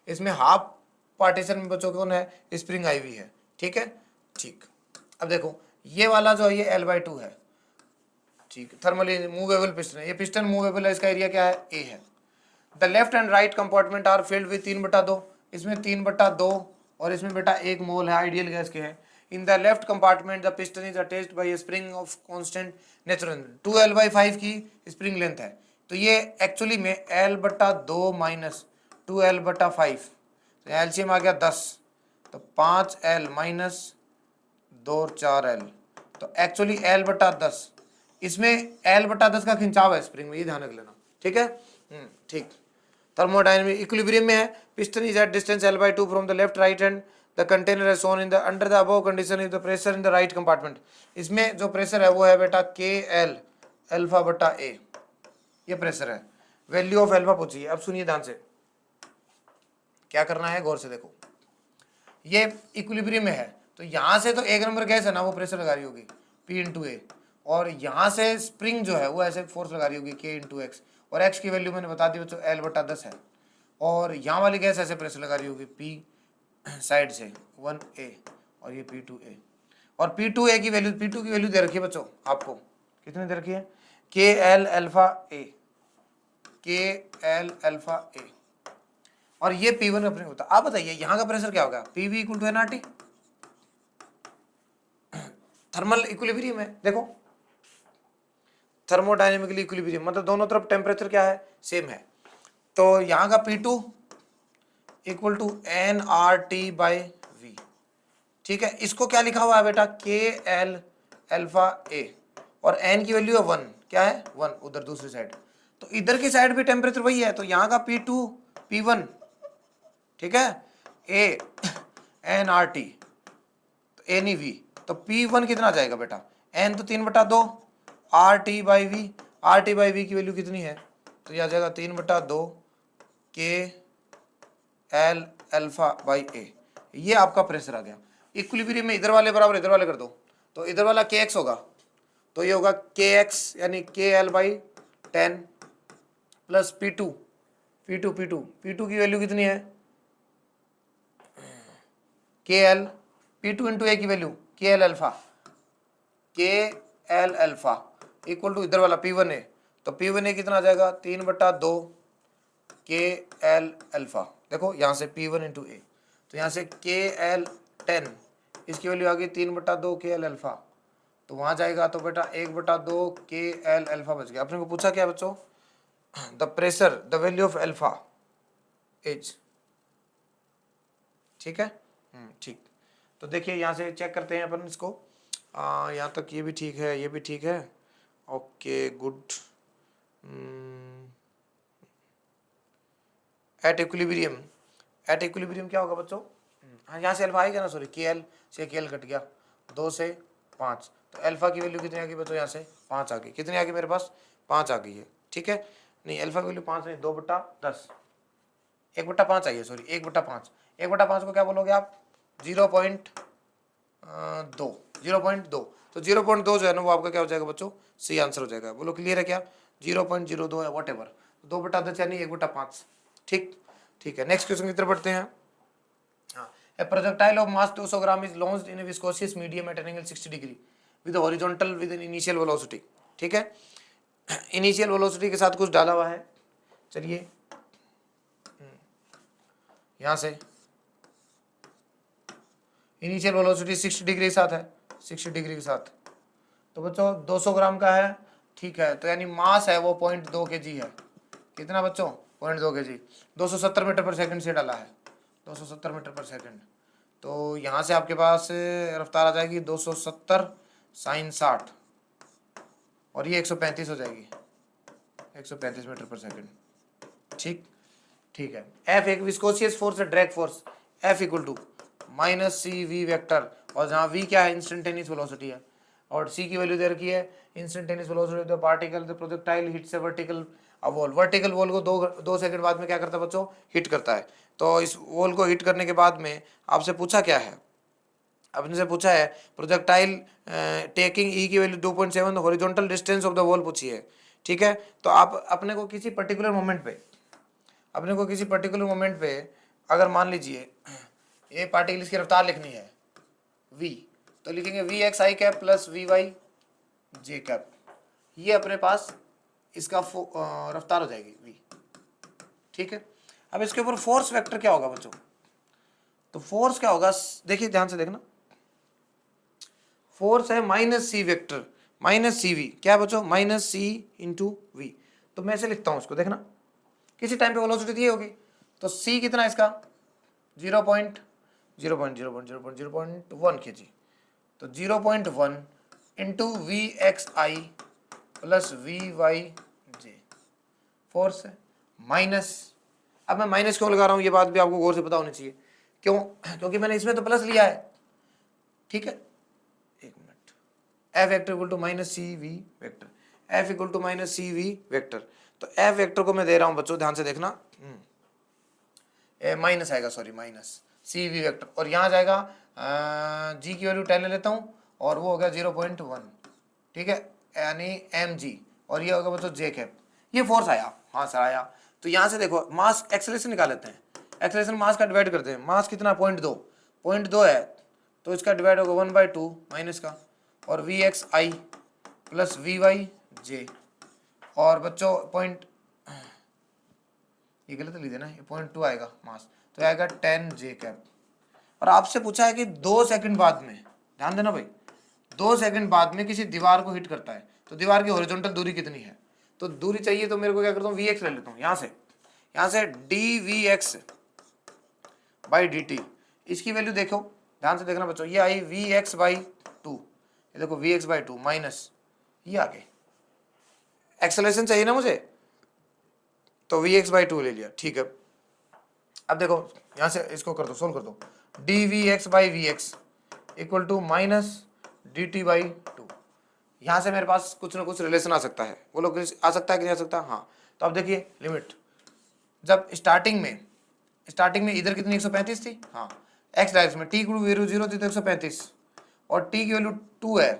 इसमें हाफ पार्टीशन में बच्चों कौन है स्प्रिंग आईवी है, ठीक है ठीक। अब देखो ये वाला जो है ये L/2 है, ठीक, थर्मली मूवेबल पिस्टन है, ये पिस्टन मूवेबल है, इसका एरिया क्या है A है। The left and right compartment are filled with 3/2, इसमें 3/2 और इसमें बेटा 1 मोल है, आइडियल गैस के है। In the left compartment the piston is attached bye A spring of constant natural 2L/5 की स्प्रिंग लेंथ है। तो ये एक्चुअली में L/2 माइनस 2L/5, तो एलसीएम आ गया 10, तो 5L माइनस 2 और 4L, तो एक्चुअली L/10, इसमें L/10 का खिंचाव है स्प्रिंग में, ये ध्यान रख लेना, ठीक है। ठीक। थर्मोडायनेमिक इक्विलिब्रियम में है, piston is at distance L/2 from the left right hand, the container is shown in the under the above condition is the pressure in the right compartment. इसमें जो प्रेशर है वो है बेटा KL अल्फा/A, ये प्रेशर है। वैल्यू ऑफ अल्फा पूछिए। अब सुनिए ध्यान से, क्या करना है गौर से देखो। ये इक्विलिब्रियम में है, तो यहाँ से तो 1 नंबर गैस है ना, वो प्रेशर लगा रही होगी P/A, और यहाँ से स्प्रिंग जो है वो ऐसे फोर्स लगा रही होगी K/X, और X की वैल्यू मैंने बता दी बच्चों L/10 है, और यहाँ वाली गैस ऐसे प्रेशर लगा रही होगी P साइड से 1A, और ये P2A, और P2A की वैल्यू, P2 की वैल्यू दे रखी है बच्चों आपको, कितनी दे रखी है, KL अल्फा A, और ये P1 अपने होता। आप बताइए यहाँ का प्रेशर क्या होगा, PV = nRT। थर्मल इक्विलिब्रियम है, देखो थर्मोडायनेमिकली इक्विलिब्रियम मतलब दोनों तरफ टेम्परेचर क्या है, सेम है। तो यहाँ का P2 = nRT/V, ठीक है। इसको क्या लिखा हुआ है बेटा, KL अल्फा A, और n की वैल्यू है 1, क्या है 1 उधर दूसरी साइड, तो इधर की साइड भी टेम्परेचर वही है, तो यहाँ का P2 P1, ठीक है, A nRT, तो NeV, तो P1 कितना जाएगा बेटा, n तो 3/2 RT/V, RT/V की वैल्यू कितनी है, तो यह आ जाएगा 3/2 KL अल्फा/A, ये आपका प्रेशर आ गया। इक्विलिब्रियम में इधर वाले बराबर इधर वाले कर दो, तो इधर वाला KX होगा, तो ये होगा KX यानी KL/10 प्लस P2 की वैल्यू कितनी है, KL, P2 × A की value KL alpha equal to इधर वाला P1A, तो P1A कितना आ जाएगा 3/2 KL अल्फा। देखो यहाँ से P1 × A, तो यहाँ से KL10, इसकी वैल्यू आ गई 3/2 KL अल्फा, तो वहाँ जाएगा तो बेटा 1/2 KL अल्फा बच गया। अपने को पूछा क्या बच्चों, the pressure the value of alpha is, ठीक है। ठीक, तो देखिए यहाँ से चेक करते हैं अपन इसको, यहाँ तक ये भी ठीक है, ये भी ठीक है, ओके गुड। एट इक्विलिब्रियम क्या होगा बच्चों, हाँ यहाँ से अल्फा आएगा ना, सॉरी KL से KL कट गया, 2 से 5, तो अल्फा की वैल्यू कितनी आ गई बच्चों, यहाँ से 5 आ गई, कितनी आ गई मेरे पास 5 आ गई है, ठीक है। नहीं अल्फा की वैल्यू 5 नहीं, 2/10, 1/5 आई है, सॉरी 1/5, 1/5 को क्या बोलोगे आप 0.2, तो 0.2 जो है ना वो आपका क्या हो जाएगा बच्चों, सी आंसर हो जाएगा। बोलो क्लियर है क्या, 0.02 है वॉट एवर, 2/10 यानी 1/5, ठीक है। नेक्स्ट क्वेश्चन की तरफ बढ़ते हैं। A projectile of mass 200 gram is launched in a viscous medium at an angle 60 degree with a horizontal with an initial velocity, ठीक है। इनिशियल वेलोसिटी के साथ कुछ डाला हुआ है, चलिए यहाँ से इनिशियल वेलोसिटी 60 डिग्री के साथ है, 60 डिग्री के साथ, तो बच्चों 200 ग्राम का है, ठीक है। तो यानी मास है वो 0.2 kg है, कितना बच्चों 0.2 kg, 270 मीटर पर सेकंड से डाला है, 270 मीटर पर सेकंड, तो यहाँ से आपके पास रफ्तार आ जाएगी 270 sin 60, और ये 135 हो जाएगी, 135 मीटर पर सेकंड, ठीक है। F एक विस्कोसियस फोर्स है, drag force, F = -CV vector, और जहाँ V क्या है इंस्टेंटेनियस वेलोसिटी है, और C की वैल्यू दे रखी है instantaneous velocity of the particle the projectile hits A vertical wall. Vertical wall को दो सेकंड बाद में क्या करता है बच्चों, हिट करता है। तो इस वॉल को हिट करने के बाद में आपसे पूछा क्या है, अपने से पूछा है प्रोजेक्टाइल टेकिंग ई की value 2.7 horizontal distance of the wall पूछी है, ठीक है। तो आप अपने को किसी पर्टिकुलर मोमेंट पे अगर मान लीजिए ये पार्टिकल की रफ्तार लिखनी है v, तो लिखेंगे vxi cap plus vy j cap, ये अपने पास इसका रफ्तार हो जाएगी v, ठीक है। अब इसके ऊपर फोर्स वेक्टर क्या होगा बच्चों, तो फोर्स क्या होगा, देखिए ध्यान से देखना, फोर्स है minus C vector minus C V, क्या बचो माइनस सी इंटू वी। तो मैं ऐसे लिखता हूं इसको, देखना किसी टाइम पे वेलोसिटी दी होगी, तो सी कितना है इसका 0.0.0.0.0.1 के जी, तो 0.1 into V x I plus we Y J, force है माइनस। अब मैं माइनस क्यों लगा रहा हूं, ये बात भी आपको गौर से पता होनी चाहिए, क्यों, क्योंकि मैंने इसमें तो प्लस लिया है, ठीक है। एक minute, F vector equal to minus C V vector, F equal to minus C V vector, तो एफ वेक्टर को मैं दे रहा हूं बच्चों, ध्यान से देखना, माइनस आएगा, sorry minus C V vector, और यहाँ जाएगा जी की वैल्यू 10 ले लेता हूँ, और वो हो गया 0.1, ठीक है, यानी एम जी, और ये होगा बच्चों जे कैप। ये फोर्स आया, हाँ सर आया। तो यहाँ से देखो मास एक्सेलरेशन निकाल लेते हैं, एक्सेलरेशन मास का डिवाइड करते हैं, मास कितना 0.2 है, तो इसका डिवाइड होगा 1/2 माइनस का, और v x I plus we Y j, और बच्चों पॉइंट, ये गलत लिख देना, ये 0.2 आएगा मास, तो आएगा 10 जे कैप। और आपसे पूछा है कि 2 सेकंड बाद में, ध्यान देना भाई, 2 सेकंड बाद में किसी दीवार को हिट करता है, तो दीवार की हॉरिजॉन्टल दूरी कितनी है, तो दूरी चाहिए, तो मेरे को क्या करता हूँ वी एक्स ले लेता हूँ, यहाँ से D V X by D T, इसकी वैल्यू देखो, ध्यान से देखना बच्चों, ये आई वी एक्स बाई 2, ये देखो वी एक्स बाई 2 माइनस ये आगे, एक्सेलरेशन चाहिए ना मुझे, तो वी एक्स बाई 2 ले लिया, ठीक है। अब देखो यहाँ से इसको कर दो, सोल्व कर दो, D V X by V X equal to minus D T by 2, यहाँ से मेरे पास कुछ ना कुछ रिलेशन आ सकता है, बोलो आ सकता है कि नहीं आ सकता, हाँ। तो अब देखिए लिमिट, जब स्टार्टिंग में इधर कितनी 135 थी, हाँ, एक्स डायरेक्शन में टी की वैल्यू 0 थी तो 135, और टी की वैल्यू 2 है,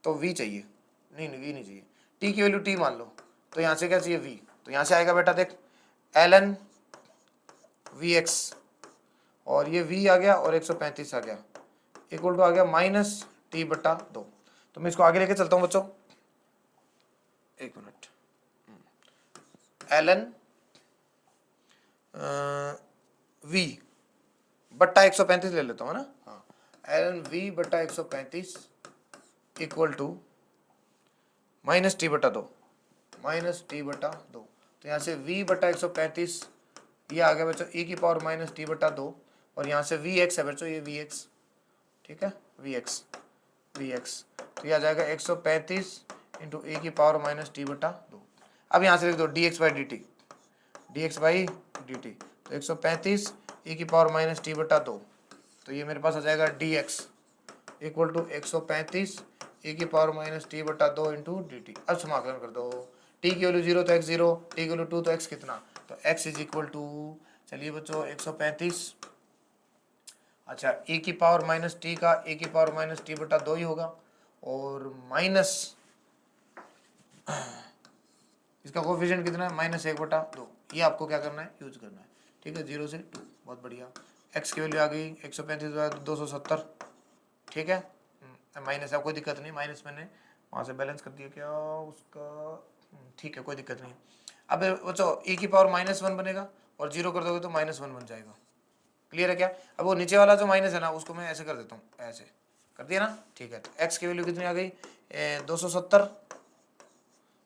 तो वी चाहिए, नहीं वी नहीं चाहिए, टी की वैल्यू टी मान लो, तो यहाँ से क्या चाहिए वी, तो यहाँ से आएगा बेटा देख एल एन वी एक्स, और ये वी आ गया और 135 आ गया, इक्वल टू आ गया माइनस टी बटा 2। तो मैं इसको आगे लेके चलता हूँ बच्चों, एक मिनट, एल एन वी बट्टा 135 ले लेता हूँ ना, हाँ, एल एन वी बट्टा 135 इक्वल टू माइनस टी बटा 2, तो यहाँ से v बटा 135, ये आ गया बच्चों e की पावर माइनस टी बटा 2, और यहाँ से वी एक्स है बच्चों, ये वी एक्स, ठीक है, वी एक्स, तो ये आ जाएगा 135 इंटू ए की पावर माइनस टी बटा 2। अब यहाँ से लिख दो D x by D T, तो 135 e की पावर माइनस टी बटा 2, तो ये मेरे पास आ जाएगा D X equal to 135 e की पावर माइनस टी बटा 2 इंटू डी टी। अब समाकलन कर दो, टी की वैल्यू 0 तो x 0, टी की वैल्यू 2 तो x कितना, तो x इज इक्वल टू, चलिए बच्चों 135, अच्छा e की पावर माइनस टी का e की पावर माइनस टी बटा 2 ही होगा, और माइनस इसका कोफिशिएंट कितना है -1/2, ये आपको क्या करना है यूज करना है, ठीक है, 0 से 2, बहुत बढ़िया। x की वैल्यू आ गई 135 270, ठीक है, माइनस है, कोई दिक्कत नहीं, माइनस मैंने वहाँ से बैलेंस कर दिया क्या उसका, ठीक है, कोई दिक्कत नहीं। अब बच्चों e की पावर -1 बनेगा, और 0 कर दोगे तो -1 बन जाएगा, क्लियर है क्या। अब वो नीचे वाला जो माइनस है ना, उसको मैं ऐसे कर देता हूँ, ऐसे कर दिया ना, ठीक है। तो x की वैल्यू कितनी आ गई 270,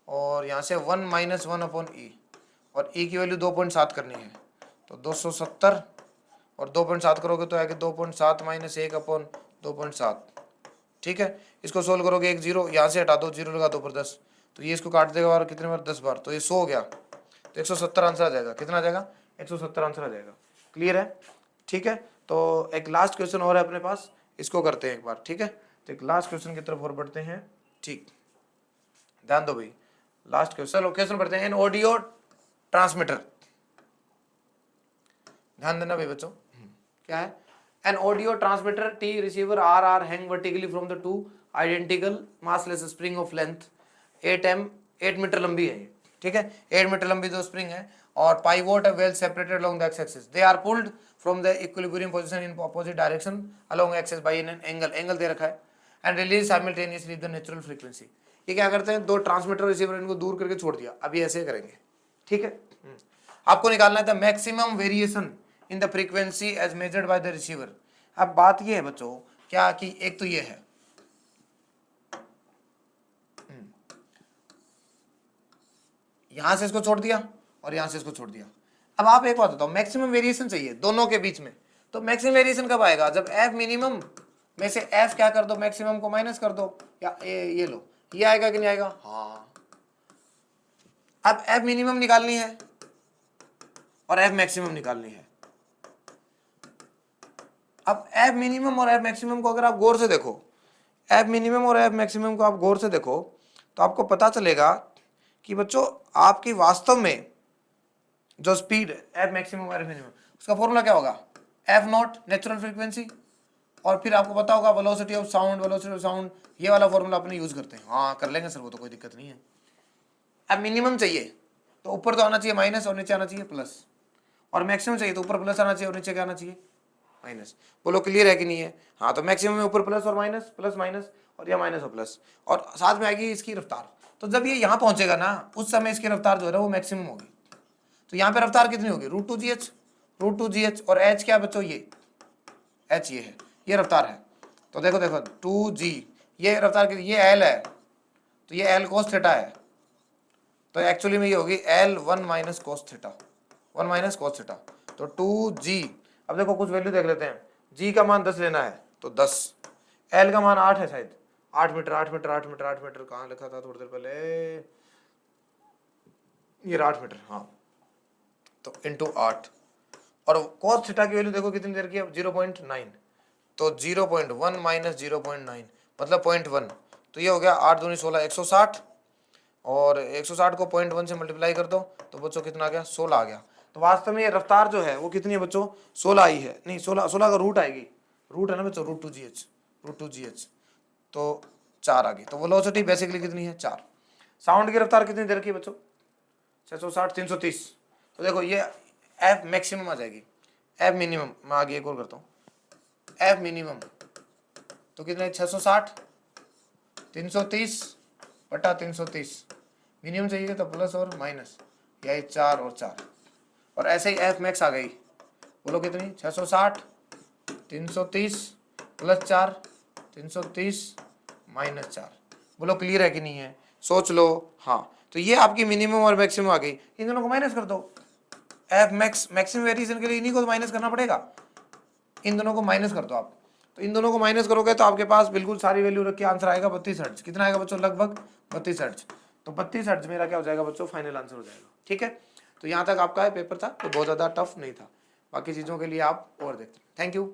और यहाँ से 1 - 1/e, और e की वैल्यू 2.7 करनी है, तो 270 और 2.7 करोगे तो आगे 2.7 - 1/2.7, ठीक है। इसको सोल्व करोगे, एक 0 यहाँ से हटा दो, 0 लगा दो पर 10, तो ये इसको काट देगा बार, कितने बार 10 बार, तो ये 100 हो गया, तो 170 आंसर आ जाएगा, कितना आ जाएगा 170 आंसर आ जाएगा, क्लियर है, ठीक है। तो एक लास्ट क्वेश्चन और है अपने पास, इसको करते हैं एक बार, ठीक है। तो एक लास्ट क्वेश्चन की तरफ और बढ़ते हैं, ठीक, ध्यान दो भाई, लास्ट क्वेश्चन बढ़ते हैं, एन ऑडियो ट्रांसमीटर, ध्यान देना भाई बच्चों, क्या है, an audio transmitter T receiver are hang vertically from the two identical massless spring of length 8 metre लंबी है, ठीक है, 8 मीटर लंबी दो स्प्रिंग है, और पाइवोट है well separated along the x axis, they are pulled from the equilibrium position in opposite direction along axis by an angle दे रखा है, and release simultaneously the natural frequency. ये क्या करते हैं, दो ट्रांसमीटर रिसीवर इनको दूर करके छोड़ दिया, अभी ऐसे करेंगे, ठीक है। आपको निकालना है the maximum variation in the frequency as measured by the receiver. अब बात ये है बच्चों क्या कि एक तो ये है यहां से इसको छोड़ दिया और यहां से इसको छोड़ दिया। अब आप एक बात बताओ, मैक्सिमम वेरिएशन चाहिए दोनों के बीच में, तो मैक्सिमम वेरिएशन कब आएगा? जब एफ मिनिमम में से एफ क्या कर दो, मैक्सिमम को माइनस कर दो, या ये लो, ये आएगा कि नहीं आएगा? हाँ। अब एफ मिनिमम निकालनी है और एफ मैक्सिमम निकालनी है। अब एफ मिनिमम और एफ मैक्सिमम को अगर आप गौर से देखो, एफ मिनिमम और एफ मैक्सिमम को आप गौर से देखो तो आपको पता चलेगा कि बच्चों आपकी वास्तव में जो स्पीड एफ मैक्सिमम और एफ मिनिमम, उसका फॉर्मूला क्या होगा? एफ नॉट नेचुरल फ्रीक्वेंसी, और फिर आपको पता होगा वेलोसिटी ऑफ साउंड, ये वाला फॉर्मूला अपने यूज करते हैं। हाँ कर लेंगे सर, वो तो कोई दिक्कत नहीं है। अब मिनिमम चाहिए तो ऊपर तो आना चाहिए माइनस और नीचे आना चाहिए प्लस, और मैक्सिमम चाहिए तो ऊपर प्लस आना चाहिए और नीचे क्या आना चाहिए? माइनस। बोलो क्लियर है कि नहीं है? हाँ, तो मैक्सिमम में ऊपर प्लस और माइनस, प्लस माइनस, और यह माइनस और प्लस, और साथ में आएगी इसकी रफ्तार। तो जब ये यहाँ पहुंचेगा ना, उस समय इसकी रफ्तार जो है ना वो मैक्सिमम होगी। तो यहाँ पे रफ्तार कितनी होगी? √2gh, और h क्या बच्चों? ये h ये है, ये रफ्तार है। तो देखो 2g, ये रफ्तार की, ये l है, तो ये l cos थीटा है, तो एक्चुअली में ये होगी l 1 माइनस cos थीटा, तो 2g। अब देखो कुछ वैल्यू देख लेते हैं, g का मान 10 लेना है तो 10, l का मान 8 है शायद, 8 मीटर कहाँ लिखा था थोड़ी देर पहले, ये 8 मीटर, हाँ, तो इंटू 8, और cos थीटा की वैल्यू देखो कितनी देर की है? 0.9, तो 0.1 माइनस 0.9 मतलब 0.1, तो ये हो गया 8 दूनी 16, 160, और 160 को 0.1 से मल्टीप्लाई कर दो तो बच्चों कितना आ गया? 16 आ गया। तो वास्तव में ये रफ्तार जो है वो कितनी है बच्चों? 16 आई है, नहीं 16 का रूट आएगी, रूट है ना बच्चों, √2gh, तो 4 आ गई। तो वेलोसिटी बेसिकली कितनी है? 4। साउंड की रफ्तार कितनी देर की है बच्चों? 660, 330, तो देखो ये एफ मैक्सिमम आ जाएगी, एफ मिनिमम, मैं आगे एक और करता हूँ, एफ मिनिमम तो कितने? 660, 330 बटा 330, मिनिमम चाहिए तो प्लस और माइनस, यही 4 और 4, और ऐसे ही एफ मैक्स आ गई, बोलो कितनी? 660, 330 प्लस 4, 330 माइनस 4, बोलो क्लियर है कि नहीं है? सोच लो। हाँ, तो ये आपकी मिनिमम और मैक्सिमम आ गई, इन दोनों को माइनस कर दो, एफ मैक्स मैक्सिमम वेरिएशन के लिए इन्हीं को माइनस करना पड़ेगा, इन दोनों को माइनस कर दो आप, तो इन दोनों को माइनस करोगे तो आपके पास बिल्कुल सारी वैल्यू रख के आंसर आएगा 32 हर्ट्ज। कितना आएगा बच्चों? लगभग 32 हर्ट्ज। तो 32 हर्ट्ज मेरा क्या हो जाएगा बच्चों? फाइनल आंसर हो जाएगा। ठीक है, तो यहाँ तक आपका पेपर था, तो बहुत ज़्यादा टफ नहीं था, बाकी चीज़ों के लिए आप और देखते हैं। Thank you.